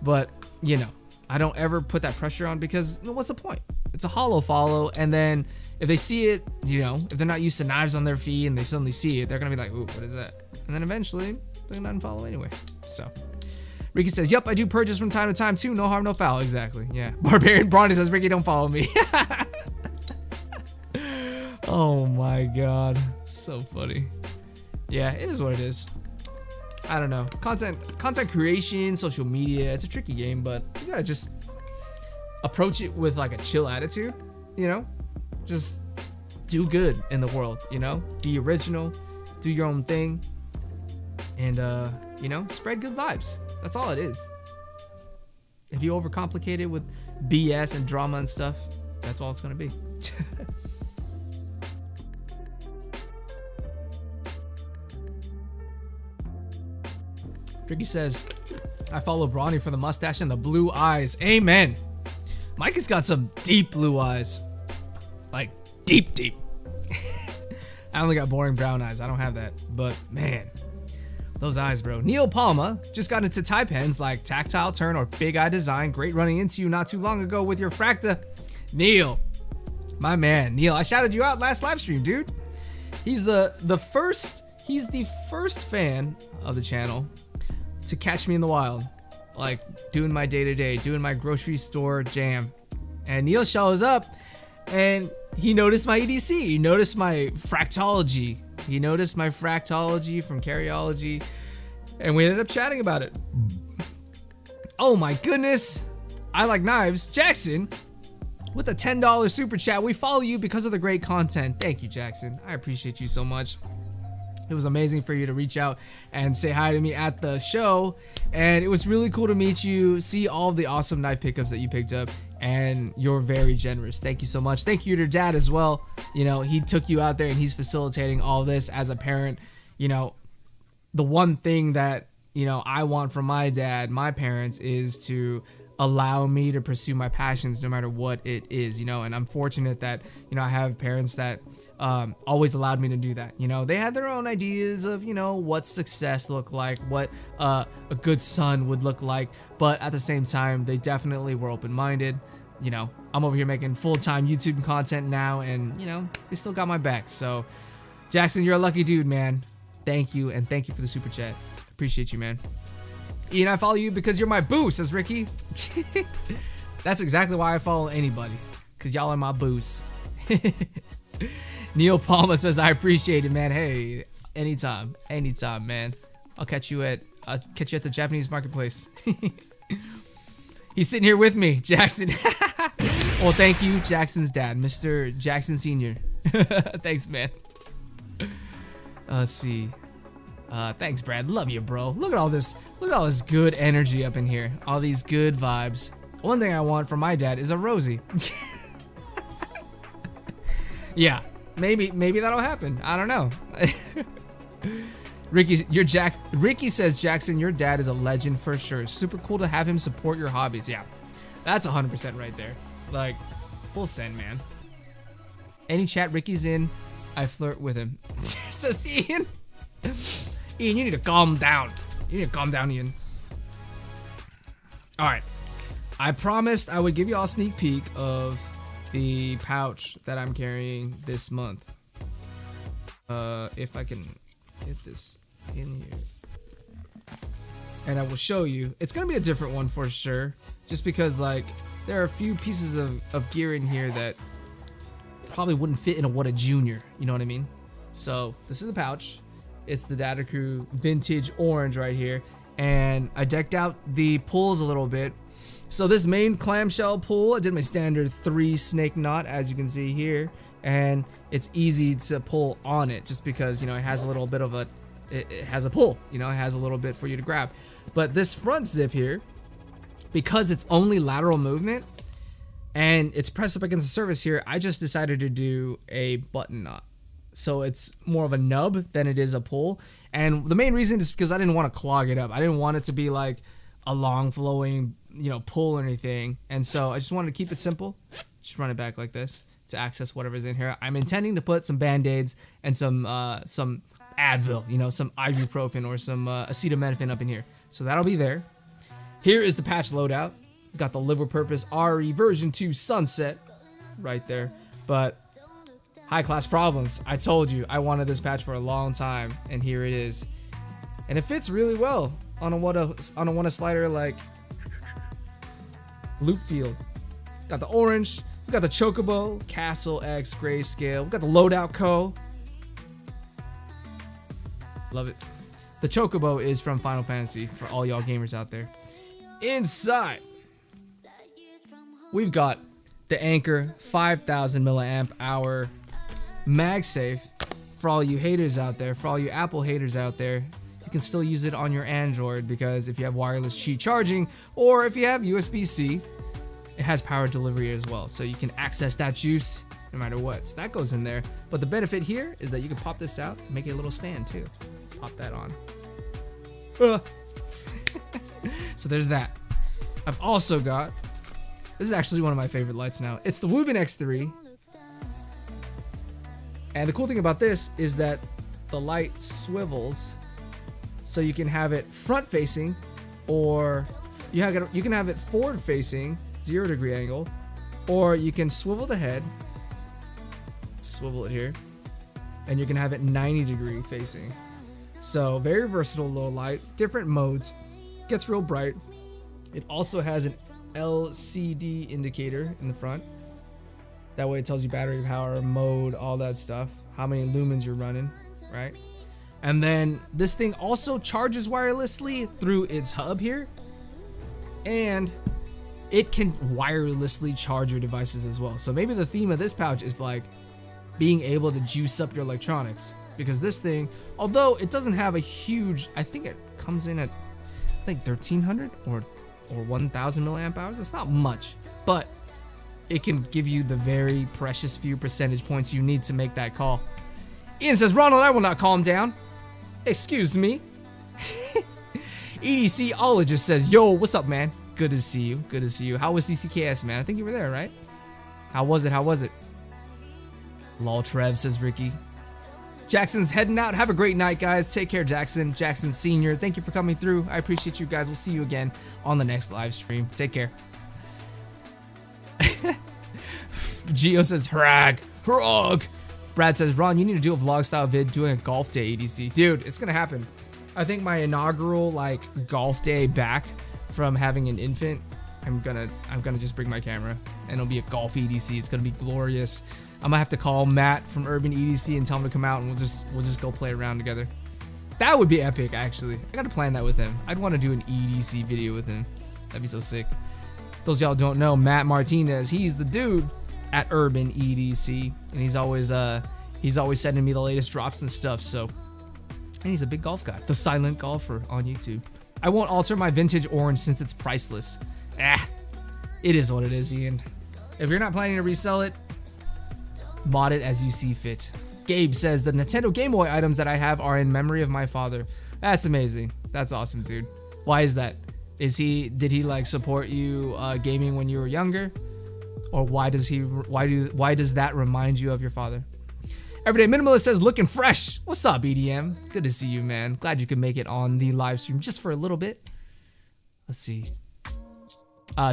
But, you know, I don't ever put that pressure on because, you know, what's the point? It's a hollow follow, and then if they see it, you know, if they're not used to knives on their feet and they suddenly see it, they're gonna be like, ooh, what is that? And then eventually, they're gonna unfollow anyway. So, Ricky says, yup, I do purges from time to time too. No harm, no foul. Exactly, yeah. Barbarian Brawny says, Ricky, don't follow me. Oh my God, so funny. Yeah, it is what it is. I don't know. Content creation, social media, it's a tricky game, but you gotta just approach it with like a chill attitude, you know? Just do good in the world, you know? Be original, do your own thing, and you know, spread good vibes. That's all it is. If you overcomplicate it with BS and drama and stuff, that's all it's gonna be. Ricky says, I follow Brawny for the mustache and the blue eyes. Amen. Mike has got some deep blue eyes. Like, deep. I only got boring brown eyes. I don't have that. But, man, those eyes, bro. Neil Palma just got into tie pens like Tactile Turn or Big Eye Design. Great running into you not too long ago with your Fracta. Neil, my man. Neil, I shouted you out last live stream, dude. He's the first fan of the channel to catch me in the wild, like doing my day-to-day, doing my grocery store jam. And Neil shows up and he noticed my EDC, he noticed my fractology, from Carryology, and we ended up chatting about it. Oh my goodness, I like knives. Jackson with a $10 super chat. We follow you because of the great content. Thank you, Jackson. I appreciate you so much. It was amazing for you to reach out and say hi to me at the show, and it was really cool to meet you, see all of the awesome knife pickups that you picked up, and you're very generous. Thank you so much. Thank you to your dad as well. You know, he took you out there and he's facilitating all this as a parent. You know, the one thing that, you know, I want from my dad, my parents, is to allow me to pursue my passions no matter what it is, you know. And I'm fortunate that, you know, I have parents that always allowed me to do that. You know, they had their own ideas of, you know, what success looked like, what a good son would look like, but at the same time, they definitely were open-minded. You know, I'm over here making full-time YouTube content now, and, you know, they still got my back. So, Jackson, you're a lucky dude, man. Thank you, and thank you for the super chat. Appreciate you, man. Ian, I follow you because you're my boo, says Ricky. That's exactly why I follow anybody, because y'all are my boos. Neil Palma says, I appreciate it, man. Hey, anytime, man. I'll catch you at the Japanese marketplace. He's sitting here with me, Jackson. Well, thank you, Jackson's dad, Mr. Jackson Sr. Thanks, man. Let's see. Thanks, Brad. Love you, bro. Look at all this good energy up in here. All these good vibes. One thing I want from my dad is a Rosie. Yeah, maybe that'll happen. I don't know. Ricky says, Jackson, your dad is a legend for sure. Super cool to have him support your hobbies. Yeah, that's 100% right there. Like, full send, man. Any chat Ricky's in, I flirt with him. Says Ian. Ian, you need to calm down. Ian. Alright. I promised I would give you all a sneak peek of the pouch that I'm carrying this month. If I can get this in here. And I will show you. It's gonna be a different one for sure. Just because, like, there are a few pieces of gear in here that probably wouldn't fit in a What a Junior, you know what I mean? So this is the pouch. It's the Data Crew vintage orange right here, and I decked out the pulls a little bit. So this main clamshell pull, I did my standard 3 snake knot, as you can see here, and it's easy to pull on it just because, you know, it has a little bit of it has a pull, you know, it has a little bit for you to grab. But this front zip here, because it's only lateral movement and it's pressed up against the surface here, I just decided to do a button knot. So it's more of a nub than it is a pull. And the main reason is because I didn't want to clog it up. I didn't want it to be like a long flowing, you know, pull or anything. And so I just wanted to keep it simple. Just run it back like this to access whatever's in here. I'm intending to put some Band-Aids and some Advil, you know, some ibuprofen or some acetaminophen up in here. So that'll be there. Here is the patch loadout. Got the live with purpose RE version 2 Sunset right there. But high class problems. I told you I wanted this patch for a long time, and here it is. And it fits really well on a one slider like loop field. Got the orange, we got the Chocobo, Castle X, Grayscale, we got the loadout Co. Love it. The Chocobo is from Final Fantasy for all y'all gamers out there. Inside, we've got the Anchor 5000 milliamp hour MagSafe. For all you haters out there, for all you Apple haters out there, you can still use it on your Android, because if you have wireless Qi charging or if you have USB-C, it has power delivery as well, so you can access that juice no matter what. So that goes in there. But the benefit here is that you can pop this out and make it a little stand too. Pop that on. So there's that. I've also got, this is actually one of my favorite lights now. It's the Woobin X3. And the cool thing about this is that the light swivels, so you can have it front facing, or you can have it forward facing, 0 degree angle, or you can swivel the head, swivel it here, and you can have it 90 degree facing. So very versatile little light, different modes, gets real bright. It also has an LCD indicator in the front. That way it tells you battery power, mode, all that stuff, how many lumens you're running, right? And then this thing also charges wirelessly through its hub here, and it can wirelessly charge your devices as well. So maybe the theme of this pouch is like being able to juice up your electronics, because this thing, although it doesn't have a huge, I think it comes in at like 1300 or 1000 milliamp hours. It's not much, but it can give you the very precious few percentage points you need to make that call. Ian says, Ronald, I will not calm down. Excuse me. EDC-ologist says, yo, what's up, man? Good to see you. Good to see you. How was CCKS, man? I think you were there, right? How was it? How was it? Lol Trev, says Ricky. Jackson's heading out. Have a great night, guys. Take care, Jackson. Jackson Sr., thank you for coming through. I appreciate you guys. We'll see you again on the next live stream. Take care. Gio says, Hrag. Brad says, Ron, you need to do a vlog style vid doing a golf day EDC. Dude, it's gonna happen. I think my inaugural like golf day back from having an infant, I'm gonna just bring my camera and it'll be a golf EDC. It's gonna be glorious. I'm gonna have to call Matt from Urban EDC and tell him to come out, and we'll just go play around together. That would be epic, actually. I gotta plan that with him. I'd want to do an EDC video with him. That'd be so sick. Those y'all don't know, Matt Martinez, he's the dude at Urban EDC, and he's always sending me the latest drops and stuff. So, and he's a big golf guy, the silent golfer on YouTube. I won't alter my vintage orange since it's priceless. It is what it is, Ian. If you're not planning to resell it, mod it as you see fit. Gabe says the Nintendo Game Boy items that I have are in memory of my father. That's amazing. That's awesome, dude. Why is that? Did he like support you gaming when you were younger? Or why does that remind you of your father? Everyday Minimalist says, looking fresh. What's up, EDM? Good to see you, man. Glad you could make it on the live stream just for a little bit. Let's see.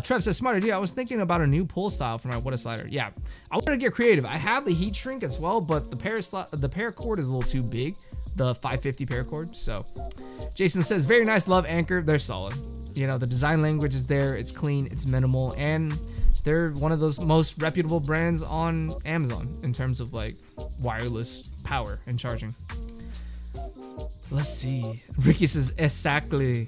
Trev says, smart idea. I was thinking about a new pull style for my What a Slider. Yeah, I want to get creative. I have the heat shrink as well, but the paracord is a little too big, the 550 paracord. So Jason says, very nice, love Anchor. They're solid. You know, the design language is there. It's clean. It's minimal. And they're one of those most reputable brands on Amazon in terms of like wireless power and charging. Let's see. Ricky says exactly.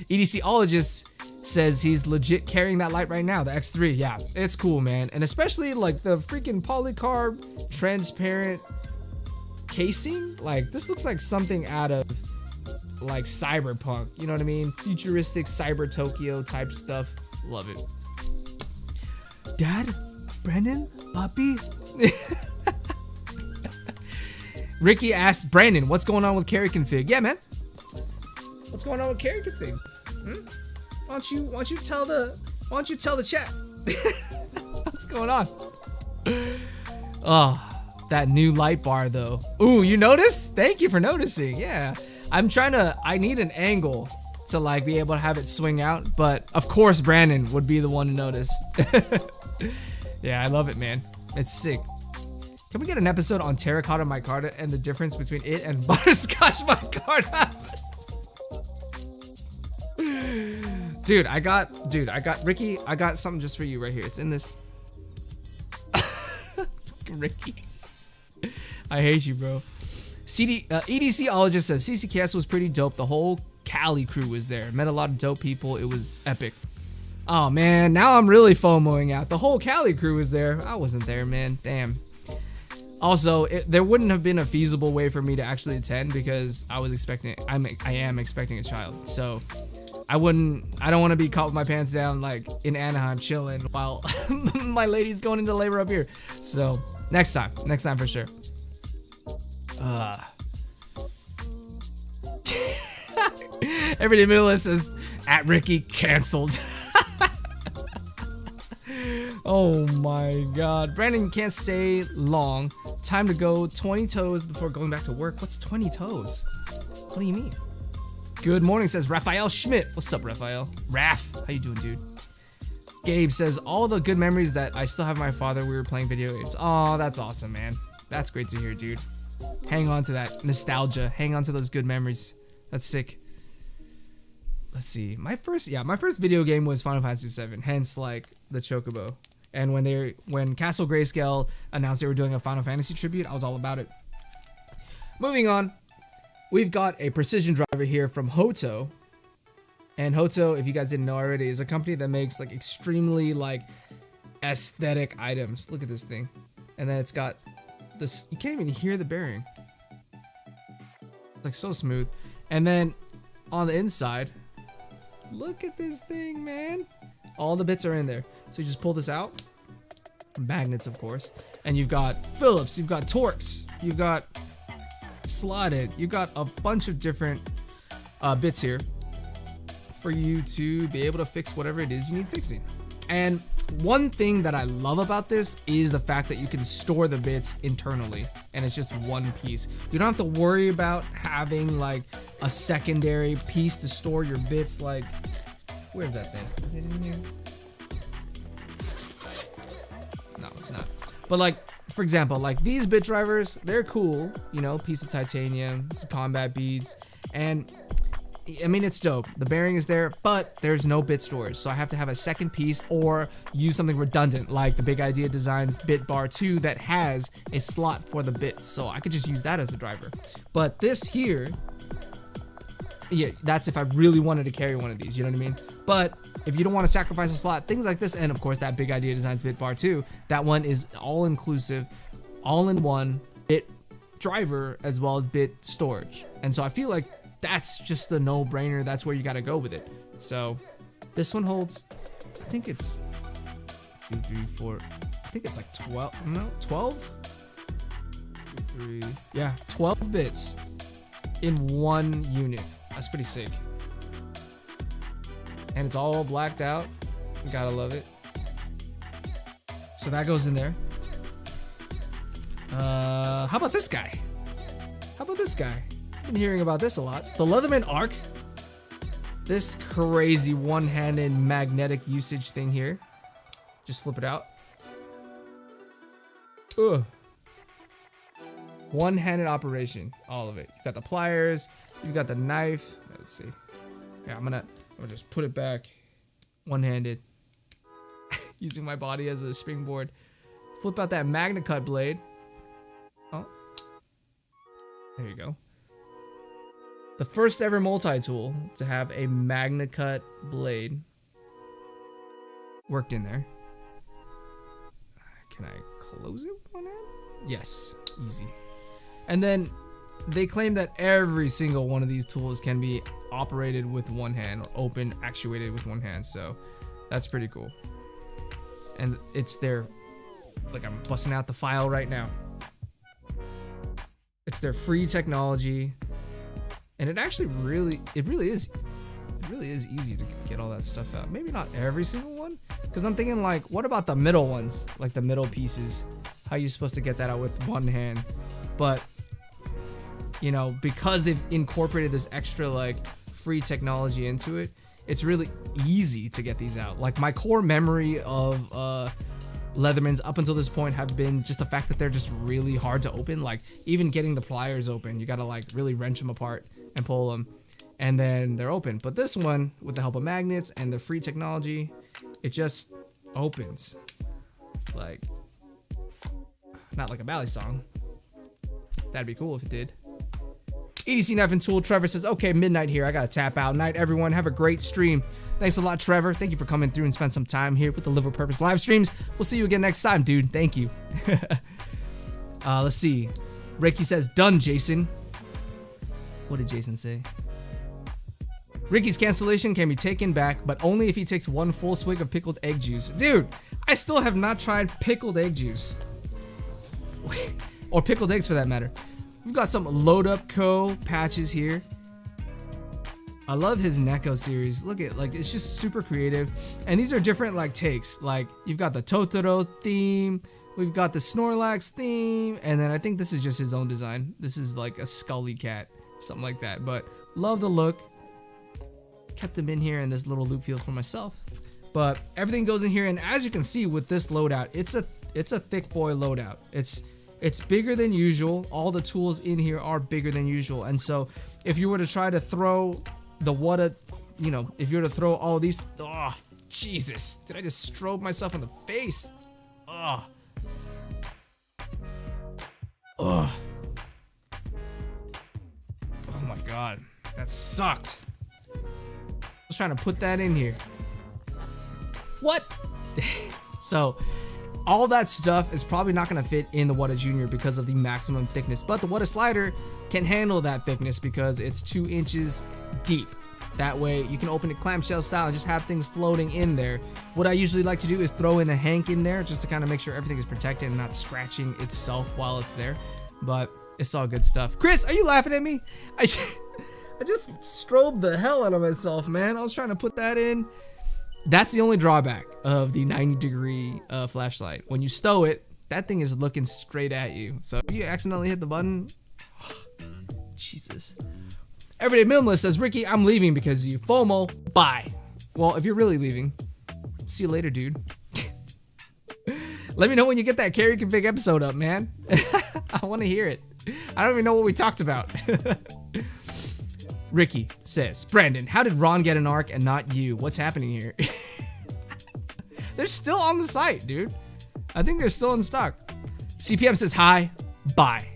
EDCologist says he's legit carrying that light right now, the X3. Yeah, it's cool, man. And especially like the freaking polycarb transparent casing. Like this looks like something out of like cyberpunk, you know what I mean? Futuristic cyber Tokyo type stuff. Love it. Dad, Brandon, Papi. Ricky asked Brandon, what's going on with carry config? Yeah, man. What's going on with carry config? Why don't you tell the chat? What's going on? Oh, that new light bar though. Ooh, you noticed? Thank you for noticing. Yeah. I need an angle to like be able to have it swing out, but of course Brandon would be the one to notice. Yeah, I love it, man. It's sick. Can we get an episode on terracotta micarta and the difference between it and butterscotch micarta? Dude, I got Ricky, I got something just for you right here. It's in this. Fucking Ricky. I hate you, bro. EDCologist says CCCast was pretty dope. The whole Cali crew was there. Met a lot of dope people. It was epic. Oh man, now I'm really FOMOing out. The whole Cali crew was there. I wasn't there, man. Damn. Also, there wouldn't have been a feasible way for me to actually attend because I am expecting a child. So I don't want to be caught with my pants down like in Anaheim chilling while my lady's going into labor up here. So next time for sure. Everyday Minimalist says at Ricky canceled. Oh my god. Brandon can't stay long. Time to go 20 toes before going back to work. What's 20 toes? What do you mean? Good morning, says Raphael Schmidt. What's up, Raphael? Raph, how you doing, dude? Gabe says all the good memories that I still have with my father. We were playing video games. Oh, that's awesome, man. That's great to hear, dude. Hang on to that nostalgia. Hang on to those good memories. That's sick. Let's see. My first video game was Final Fantasy VII. Hence, like the Chocobo. And when Castle Grayscale announced they were doing a Final Fantasy tribute, I was all about it. Moving on, we've got a precision driver here from Hoto. And Hoto, if you guys didn't know already, is a company that makes like extremely like aesthetic items. Look at this thing. And then it's got this, you can't even hear the bearing. It's like so smooth. And then on the inside, look at this thing, man. All the bits are in there. So you just pull this out. Magnets, of course. And you've got Phillips, you've got Torx, you've got slotted, you've got a bunch of different bits here for you to be able to fix whatever it is you need fixing. And one thing that I love about this is the fact that you can store the bits internally and it's just one piece. You don't have to worry about having like a secondary piece to store your bits. Like, where's that thing? Is it in here? No, it's not. But like, for example, like these bit drivers, they're cool, you know, piece of titanium, it's combat beads, and I mean, it's dope. The bearing is there, but there's no bit storage. So I have to have a second piece or use something redundant like the Big Idea Designs Bit Bar 2 that has a slot for the bits. So I could just use that as the driver. But this here, yeah, that's if I really wanted to carry one of these, you know what I mean? But if you don't want to sacrifice a slot, things like this, and of course that Big Idea Designs Bit Bar 2, that one is all inclusive, all in one bit driver as well as bit storage. And so I feel like that's just the no-brainer. That's where you got to go with it. So this one holds, I think it's 2, 3, 4, I think it's like 12, no, 12? 2, 3, yeah, 12 bits in one unit. That's pretty sick. And it's all blacked out. You gotta love it. So that goes in there. How about this guy? How about this guy? Been hearing about this a lot. The Leatherman Arc. This crazy one-handed magnetic usage thing here. Just flip it out. Ugh. One-handed operation, all of it. You've got the pliers, you've got the knife. Let's see. Yeah, I'm gonna just put it back one-handed. Using my body as a springboard. Flip out that Magna Cut blade. Oh. There you go. The first ever multi-tool to have a Magna Cut blade. Worked in there. Can I close it with one hand? Yes. Easy. And then they claim that every single one of these tools can be operated with one hand or open, actuated with one hand. So that's pretty cool. And it's their, like I'm busting out the file right now. It's their free technology. And it actually really is easy to get all that stuff out. Maybe not every single one. Because I'm thinking like, what about the middle ones? Like the middle pieces. How are you supposed to get that out with one hand? But, you know, because they've incorporated this extra like free technology into it, it's really easy to get these out. Like my core memory of Leathermans up until this point have been just the fact that they're just really hard to open. Like even getting the pliers open, you gotta like really wrench them apart and pull them, and then they're open. But this one, with the help of magnets and the free technology, it just opens. Like, not like a Bally song. That'd be cool if it did. EDC Knife and Tool, Trevor says, okay, midnight here. I gotta tap out. Night, everyone. Have a great stream. Thanks a lot, Trevor. Thank you for coming through and spend some time here with the Live with Purpose live streams. We'll see you again next time, dude. Thank you. Let's see. Ricky says, done, Jason. What did Jason say? Ricky's cancellation can be taken back, but only if he takes one full swig of pickled egg juice. Dude, I still have not tried pickled egg juice. Or pickled eggs for that matter. We've got some Load Up Co. patches here. I love his Neko series. Look at, like, it's just super creative. And these are different, like, takes. Like, you've got the Totoro theme. We've got the Snorlax theme. And then I think this is just his own design. This is like a Scully cat. Something like that. But love the look. Kept them in here in this little loop field for myself. But everything goes in here. And as you can see with this loadout, it's a thick boy loadout. It's bigger than usual. All the tools in here are bigger than usual. And so if you were to try to throw the if you were to throw all these, oh, Jesus, did I just strobe myself in the face? Oh. Oh. Oh my God, that sucked. I was trying to put that in here. What? So all that stuff is probably not going to fit in the Wada Junior because of the maximum thickness, but the Wada Slider can handle that thickness because it's 2 inches deep. That way you can open it clamshell style and just have things floating in there. What I usually like to do is throw in a hank in there just to kind of make sure everything is protected and not scratching itself while it's there. But it's all good stuff. Chris, are you laughing at me? I just strobed the hell out of myself, man. I was trying to put that in. That's the only drawback of the 90-degree flashlight. When you stow it, that thing is looking straight at you. So if you accidentally hit the button, Jesus. Everyday Minimalist says, Ricky, I'm leaving because of you. FOMO, bye. Well, if you're really leaving, see you later, dude. Let me know when you get that carry config episode up, man. I want to hear it. I don't even know what we talked about. Ricky says, Brandon, how did Ron get an arc and not you? What's happening here? They're still on the site, dude. I think they're still in stock. CPM says, hi, bye.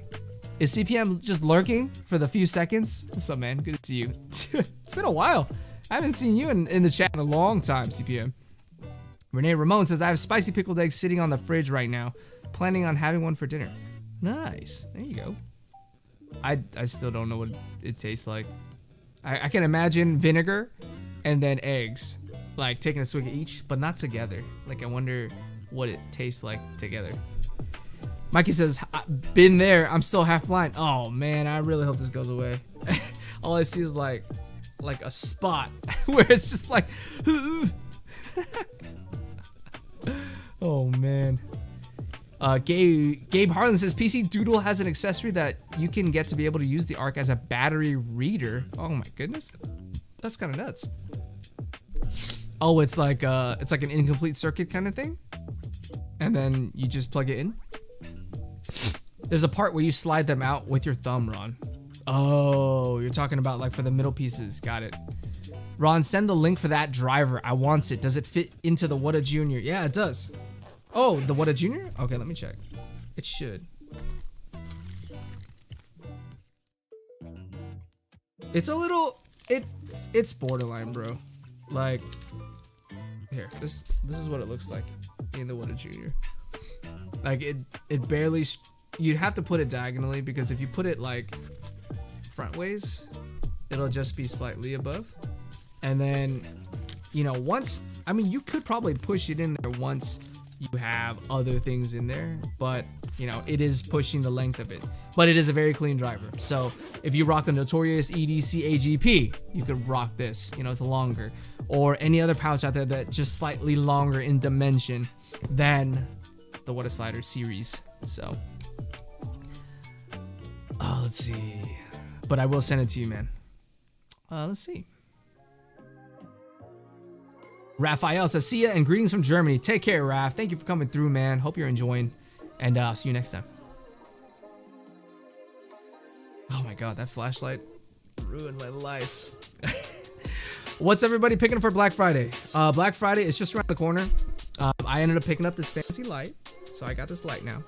Is CPM just lurking for the few seconds? What's up, man? Good to see you. It's been a while. I haven't seen you in the chat in a long time, CPM. Renee Ramon says, I have spicy pickled eggs sitting on the fridge right now. Planning on having one for dinner. Nice. There you go. I still don't know what it tastes like. I can imagine vinegar and then eggs. Like taking a swig of each, but not together. Like I wonder what it tastes like together. Mikey says, been there, I'm still half blind. Oh man, I really hope this goes away. All I see is like a spot where it's just like, oh man. Gabe Harlan says, PC Doodle has an accessory that you can get to be able to use the Arc as a battery reader. Oh my goodness. That's kind of nuts. Oh, it's like an incomplete circuit kind of thing. And then you just plug it in. There's a part where you slide them out with your thumb, Ron. Oh, you're talking about like for the middle pieces. Got it. Ron, send the link for that driver. I want it. Does it fit into the What a Junior? Yeah, it does. Oh, the What a Junior? Okay, let me check. It should. It's a little, it's borderline, bro. Like, here, this is what it looks like in the What a Junior. Like it barely, you'd have to put it diagonally, because if you put it like front ways, it'll just be slightly above. And then, you know, once, I mean, you could probably push it in there once you have other things in there, but you know, it is pushing the length of it. But it is a very clean driver. So if you rock the notorious EDC AGP, you could rock this. You know, it's longer. Or any other pouch out there that just slightly longer in dimension than the What a Slider series. So, oh, let's see. But I will send it to you, man. Let's see. Raphael says, see ya and greetings from Germany. Take care, Raph. Thank you for coming through, man. Hope you're enjoying. And see you next time. Oh my god, that flashlight ruined my life. What's everybody picking up for Black Friday? Black Friday is just around the corner. I ended up picking up this fancy light. So I got this light now.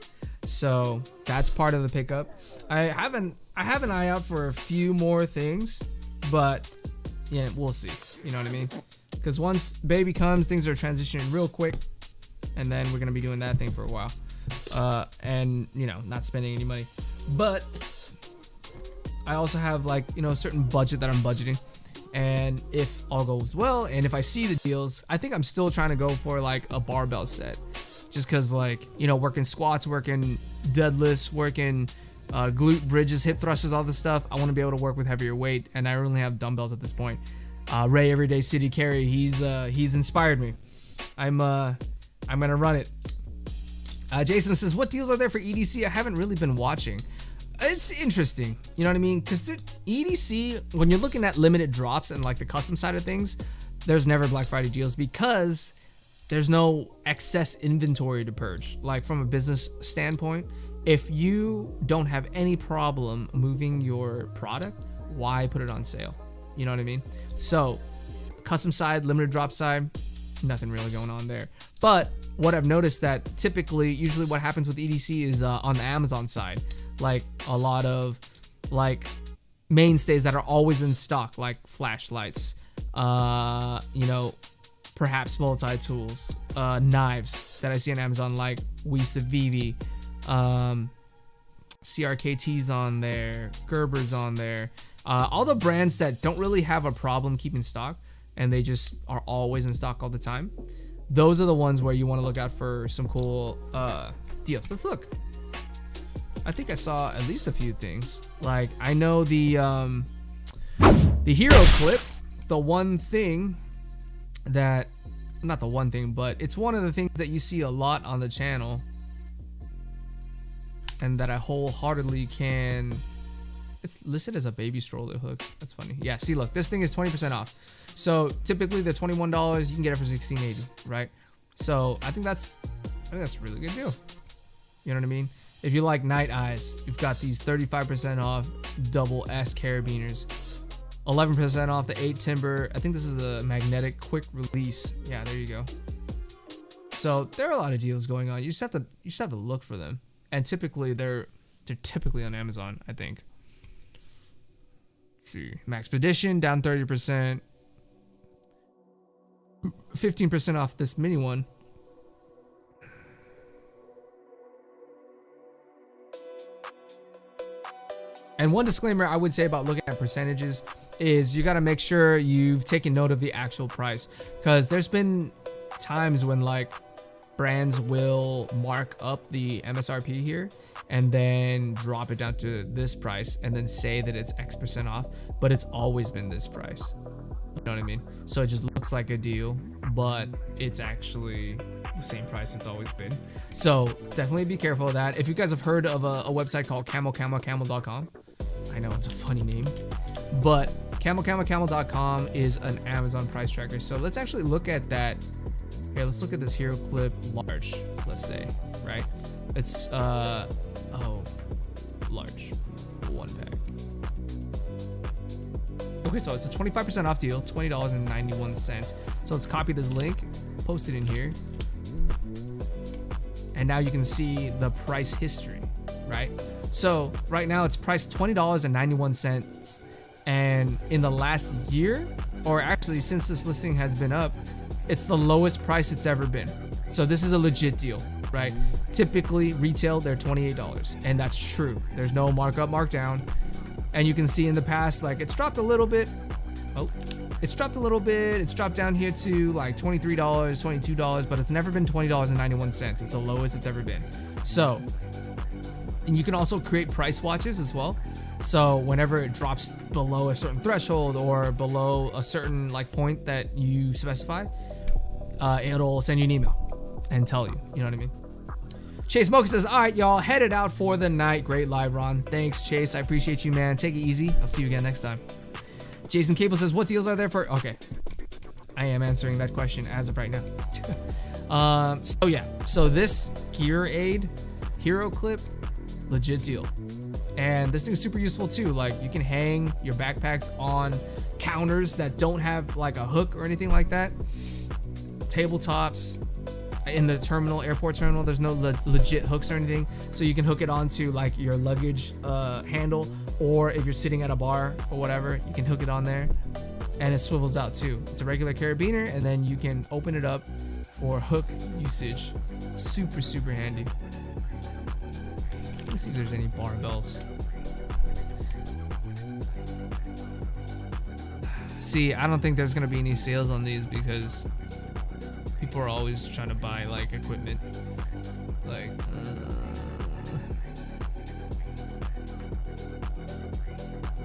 So that's part of the pickup. I have an eye out for a few more things, but yeah, we'll see. You know what I mean? Because once baby comes, things are transitioning real quick, and then we're gonna be doing that thing for a while, and you know, not spending any money. But I also have, like, you know, a certain budget that I'm budgeting, and if all goes well, and if I see the deals, I think I'm still trying to go for like a barbell set, just because, like, you know, working squats, working deadlifts, working glute bridges, hip thrusters, all this stuff. I want to be able to work with heavier weight, and I only have dumbbells at this point. Ray Everyday City Carry, he's inspired me. I'm gonna run it. Jason says, what deals are there for EDC? I haven't really been watching. It's interesting, you know what I mean? Because EDC, when you're looking at limited drops and like the custom side of things, there's never Black Friday deals because there's no excess inventory to purge. Like, from a business standpoint, if you don't have any problem moving your product, why put it on sale? You know what I mean? So custom side, limited drop side, nothing really going on there. But what I've noticed that typically, usually what happens with EDC is on the Amazon side, like a lot of like mainstays that are always in stock, like flashlights, you know, perhaps multi-tools, knives that I see on Amazon, like Wisa Vivi, CRKT's on there, Gerber's on there, all the brands that don't really have a problem keeping stock and they just are always in stock all the time. Those are the ones where you want to look out for some cool deals. Let's look. I think I saw at least a few things. Like, I know the hero clip, the one thing that, not the one thing, but it's one of the things that you see a lot on the channel and that I wholeheartedly can. It's listed as a baby stroller hook. That's funny. Yeah, see, look, this thing is 20% off. So typically they're $21. You can get it for $16.80, right? So I think that's a really good deal. You know what I mean? If you like night eyes, you've got these 35% off double S carabiners, 11% off the 8 timber. I think this is a magnetic quick release. Yeah, there you go. So there are a lot of deals going on. You just have to look for them. And typically they're typically on Amazon, I think. Let's see, Maxpedition down 30%, 15% off this mini one. And one disclaimer I would say about looking at percentages is you got to make sure you've taken note of the actual price, because there's been times when like brands will mark up the MSRP here and then drop it down to this price and then say that it's X% off, but it's always been this price. You know what I mean? So it just looks like a deal, but it's actually the same price it's always been. So definitely be careful of that. If you guys have heard of a website called camel.com, I know it's a funny name, but camel.com is an Amazon price tracker. So let's actually look at that. Here, let's look at this hero clip large, let's say, right? It's large, 1 pack. Okay, so it's a 25% off deal, $20.91. So let's copy this link, post it in here. And now you can see the price history, right? So right now it's priced $20.91. And in the last year, or actually since this listing has been up, it's the lowest price it's ever been. So this is a legit deal, right? Typically retail, they're $28, and that's true. There's no markup, markdown. And you can see in the past, like it's dropped a little bit. Oh, it's dropped a little bit. It's dropped down here to like $23, $22, but it's never been $20.91. It's the lowest it's ever been. So, and you can also create price watches as well. So whenever it drops below a certain threshold or below a certain like point that you specify, it'll send you an email and tell you, you know what I mean? Chase Mocha says, all right, y'all, headed out for the night. Great live, Ron. Thanks, Chase. I appreciate you, man. Take it easy. I'll see you again next time. Jason Cable says, what deals are there for? Okay. I am answering that question as of right now. So yeah, so this Gear Aid Hero Clip, legit deal. And this thing is super useful too. Like you can hang your backpacks on counters that don't have like a hook or anything like that. Tabletops. In the terminal, airport terminal, there's no legit hooks or anything, so you can hook it onto like your luggage handle, or if you're sitting at a bar or whatever, you can hook it on there, and it swivels out too. It's a regular carabiner, and then you can open it up for hook usage. Super, super handy. Let's see if there's any barbells. See, I don't think there's gonna be any sales on these because people are always trying to buy like equipment. Like,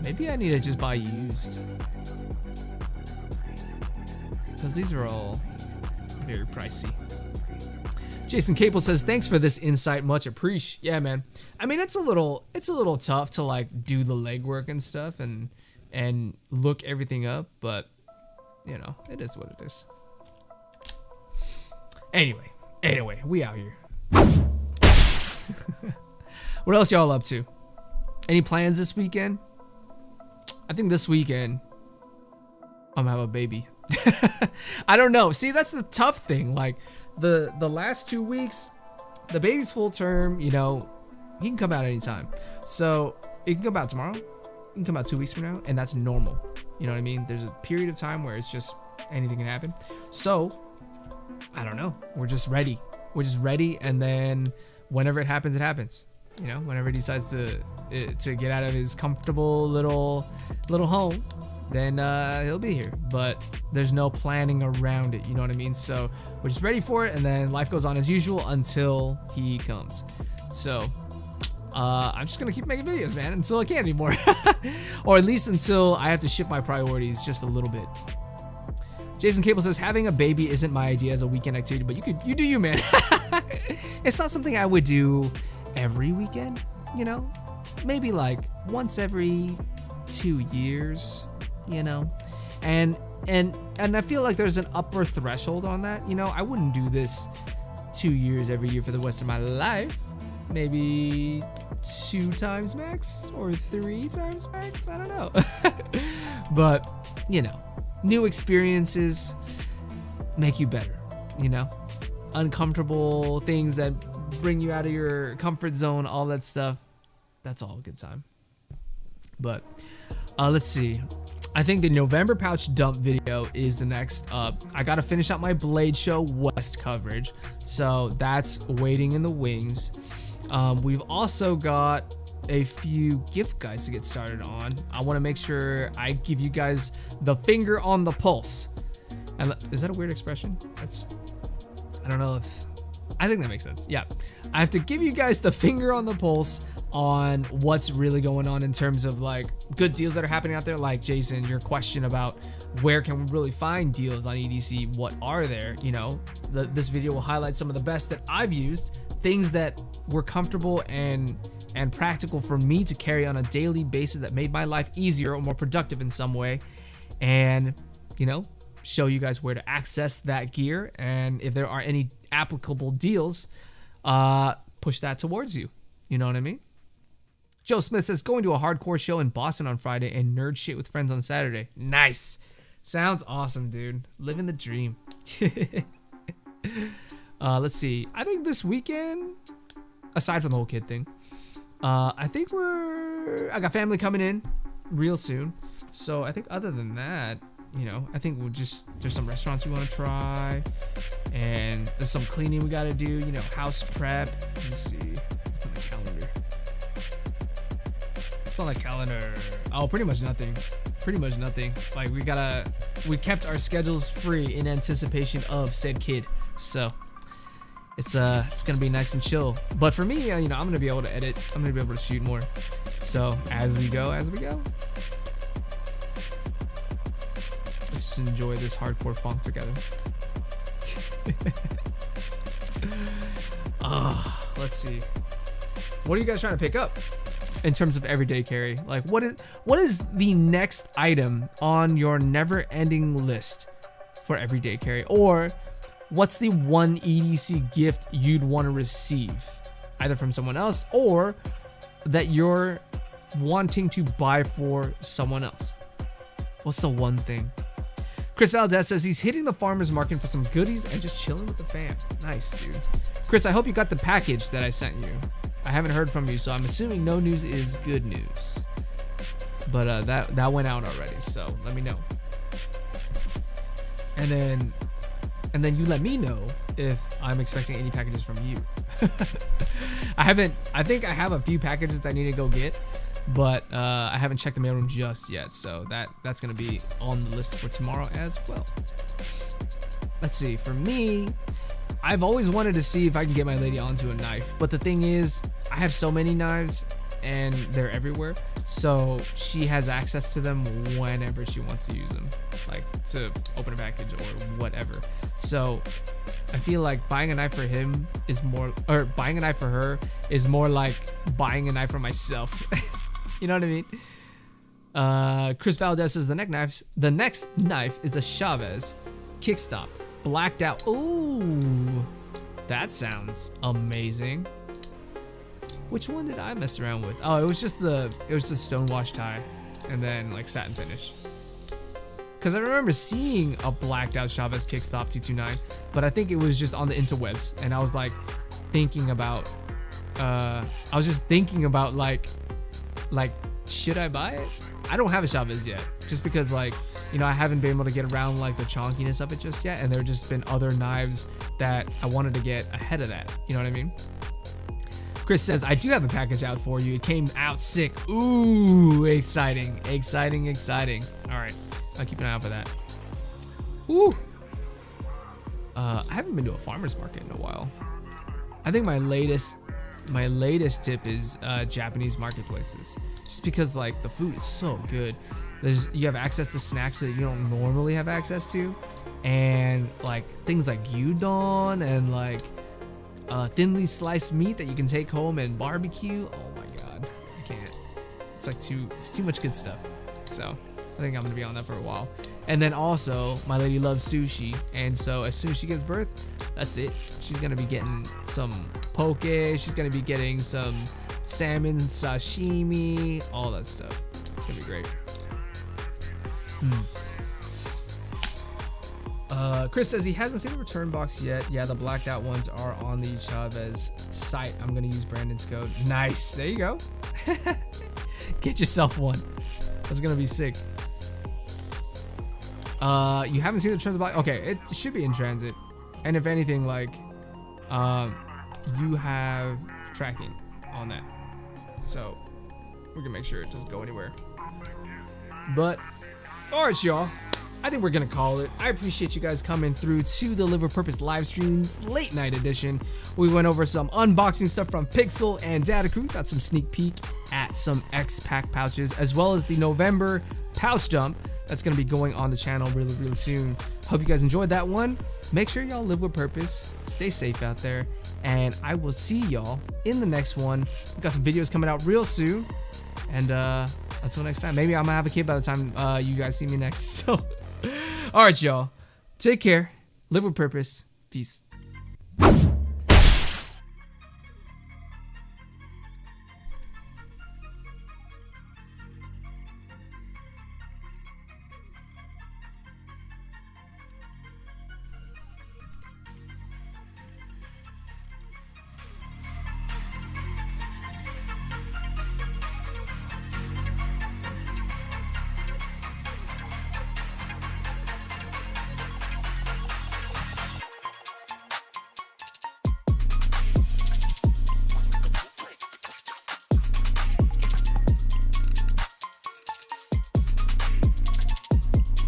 maybe I need to just buy used, because these are all very pricey. Jason Capel says, thanks for this insight, much appreciated. Yeah, man. I mean, it's a little tough to like do the legwork and stuff and look everything up, but you know, it is what it is. Anyway, we out here. What else y'all up to? Any plans this weekend? I think this weekend I'm gonna have a baby. I don't know. See, that's the tough thing. Like the last 2 weeks, the baby's full term, you know, he can come out anytime. So it can come out tomorrow, it can come out 2 weeks from now, and that's normal. You know what I mean? There's a period of time where it's just anything can happen. So I don't know. We're just ready. And then whenever it happens, it happens. You know, whenever he decides to get out of his comfortable little home, then he'll be here. But there's no planning around it. You know what I mean? So we're just ready for it, and then life goes on as usual until he comes. So I'm just gonna keep making videos, man, until I can't anymore, or at least until I have to shift my priorities just a little bit. Jason Cable says, having a baby isn't my idea as a weekend activity, but you do you, man. It's not something I would do every weekend, you know? Maybe like once every 2 years, you know? And I feel like there's an upper threshold on that, you know? I wouldn't do this 2 years every year for the rest of my life. Maybe 2 times max or 3 times max, I don't know. But, you know, new experiences make you better, you know? Uncomfortable things that bring you out of your comfort zone, all that stuff, that's all a good time. But let's see. I think the November pouch dump video is the next up. I gotta finish out my Blade Show West coverage, so that's waiting in the wings. We've also got a few gift guides to get started on. I want to make sure I give you guys the finger on the pulse. And is that a weird expression? I don't know if, I think that makes sense. Yeah, I have to give you guys the finger on the pulse on what's really going on in terms of like good deals that are happening out there. Like Jason, your question about where can we really find deals on EDC, what are there, you know, this video will highlight some of the best that I've used, things that were comfortable and practical for me to carry on a daily basis that made my life easier or more productive in some way, and you know, show you guys where to access that gear, and if there are any applicable deals, push that towards you. You know what I mean? Joe Smith says, going to a hardcore show in Boston on Friday and nerd shit with friends on Saturday. Nice. Sounds awesome, dude. Living the dream. Let's see. I think this weekend, aside from the whole kid thing, I think I got family coming in real soon. So I think other than that, you know, I think there's some restaurants we want to try, and there's some cleaning we got to do, you know, house prep. Let me see. What's on the calendar? What's on the calendar? Oh, pretty much nothing. Pretty much nothing. Like, we kept our schedules free in anticipation of said kid. So it's gonna be nice and chill. But for me, you know, I'm gonna be able to edit. I'm gonna be able to shoot more. So as we go. Let's just enjoy this hardcore funk together. Let's see. What are you guys trying to pick up in terms of everyday carry? Like, what is the next item on your never-ending list for everyday carry? Or what's the one EDC gift you'd want to receive, either from someone else or that you're wanting to buy for someone else? What's the one thing? Chris Valdez says he's hitting the farmer's market for some goodies and just chilling with the fam. Nice, dude. Chris, I hope you got the package that I sent you. I haven't heard from you, so I'm assuming no news is good news. But that went out already, so let me know. And then you let me know if I'm expecting any packages from you. I think I have a few packages that I need to go get, but I haven't checked the mailroom just yet, so that's gonna be on the list for tomorrow as well. Let's see. For me, I've always wanted to see if I can get my lady onto a knife, but the thing is, I have so many knives and they're everywhere, so she has access to them whenever she wants to use them, like to open a package or whatever. So I feel like buying a knife for him is more, or buying a knife for her is more like buying a knife for myself. You know what I mean? Chris Valdez says the next knife is a Chavez kickstop, blacked out. Ooh, that sounds amazing. Which one did I mess around with? Oh, it was just the stonewash tie, and then like satin finish. Because I remember seeing a blacked out Chavez kickstop 229, but I think it was just on the interwebs, and I was like thinking about, like, should I buy it? I don't have a Chavez yet, just because, like, you know, I haven't been able to get around like the chonkiness of it just yet, and there have just been other knives that I wanted to get ahead of that. You know what I mean? Chris says, I do have a package out for you. It came out sick. Ooh, exciting. All right, I'll keep an eye out for that. Ooh. I haven't been to a farmer's market in a while. I think my latest tip is Japanese marketplaces, just because like the food is so good. You have access to snacks that you don't normally have access to, and like things like gyudon and like thinly sliced meat that you can take home and barbecue. Oh my god, I can't. It's too much good stuff. So I think I'm gonna be on that for a while. And then also, my lady loves sushi, and so as soon as she gives birth, that's it. She's gonna be getting some poke, she's gonna be getting some salmon sashimi, all that stuff. It's gonna be great. Chris says he hasn't seen the return box yet. Yeah, the blacked out ones are on the Chavez site. I'm gonna use Brandon's code. Nice, there you go. Get yourself one. That's gonna be sick. You haven't seen the transit box? Okay, it should be in transit. And if anything, like, you have tracking on that. So we're gonna make sure it doesn't go anywhere. But, alright, y'all. I think we're gonna call it. I appreciate you guys coming through to the Live with Purpose live streams late night edition. We went over some unboxing stuff from Pixel and Data Crew. Got some sneak peek at some X-Pack pouches, as well as the November pouch dump that's gonna be going on the channel really, really soon. Hope you guys enjoyed that one. Make sure y'all live with purpose. Stay safe out there, and I will see y'all in the next one. We got some videos coming out real soon, and until next time, maybe I'm gonna have a kid by the time you guys see me next. So. All right, y'all. Take care. Live with purpose. Peace.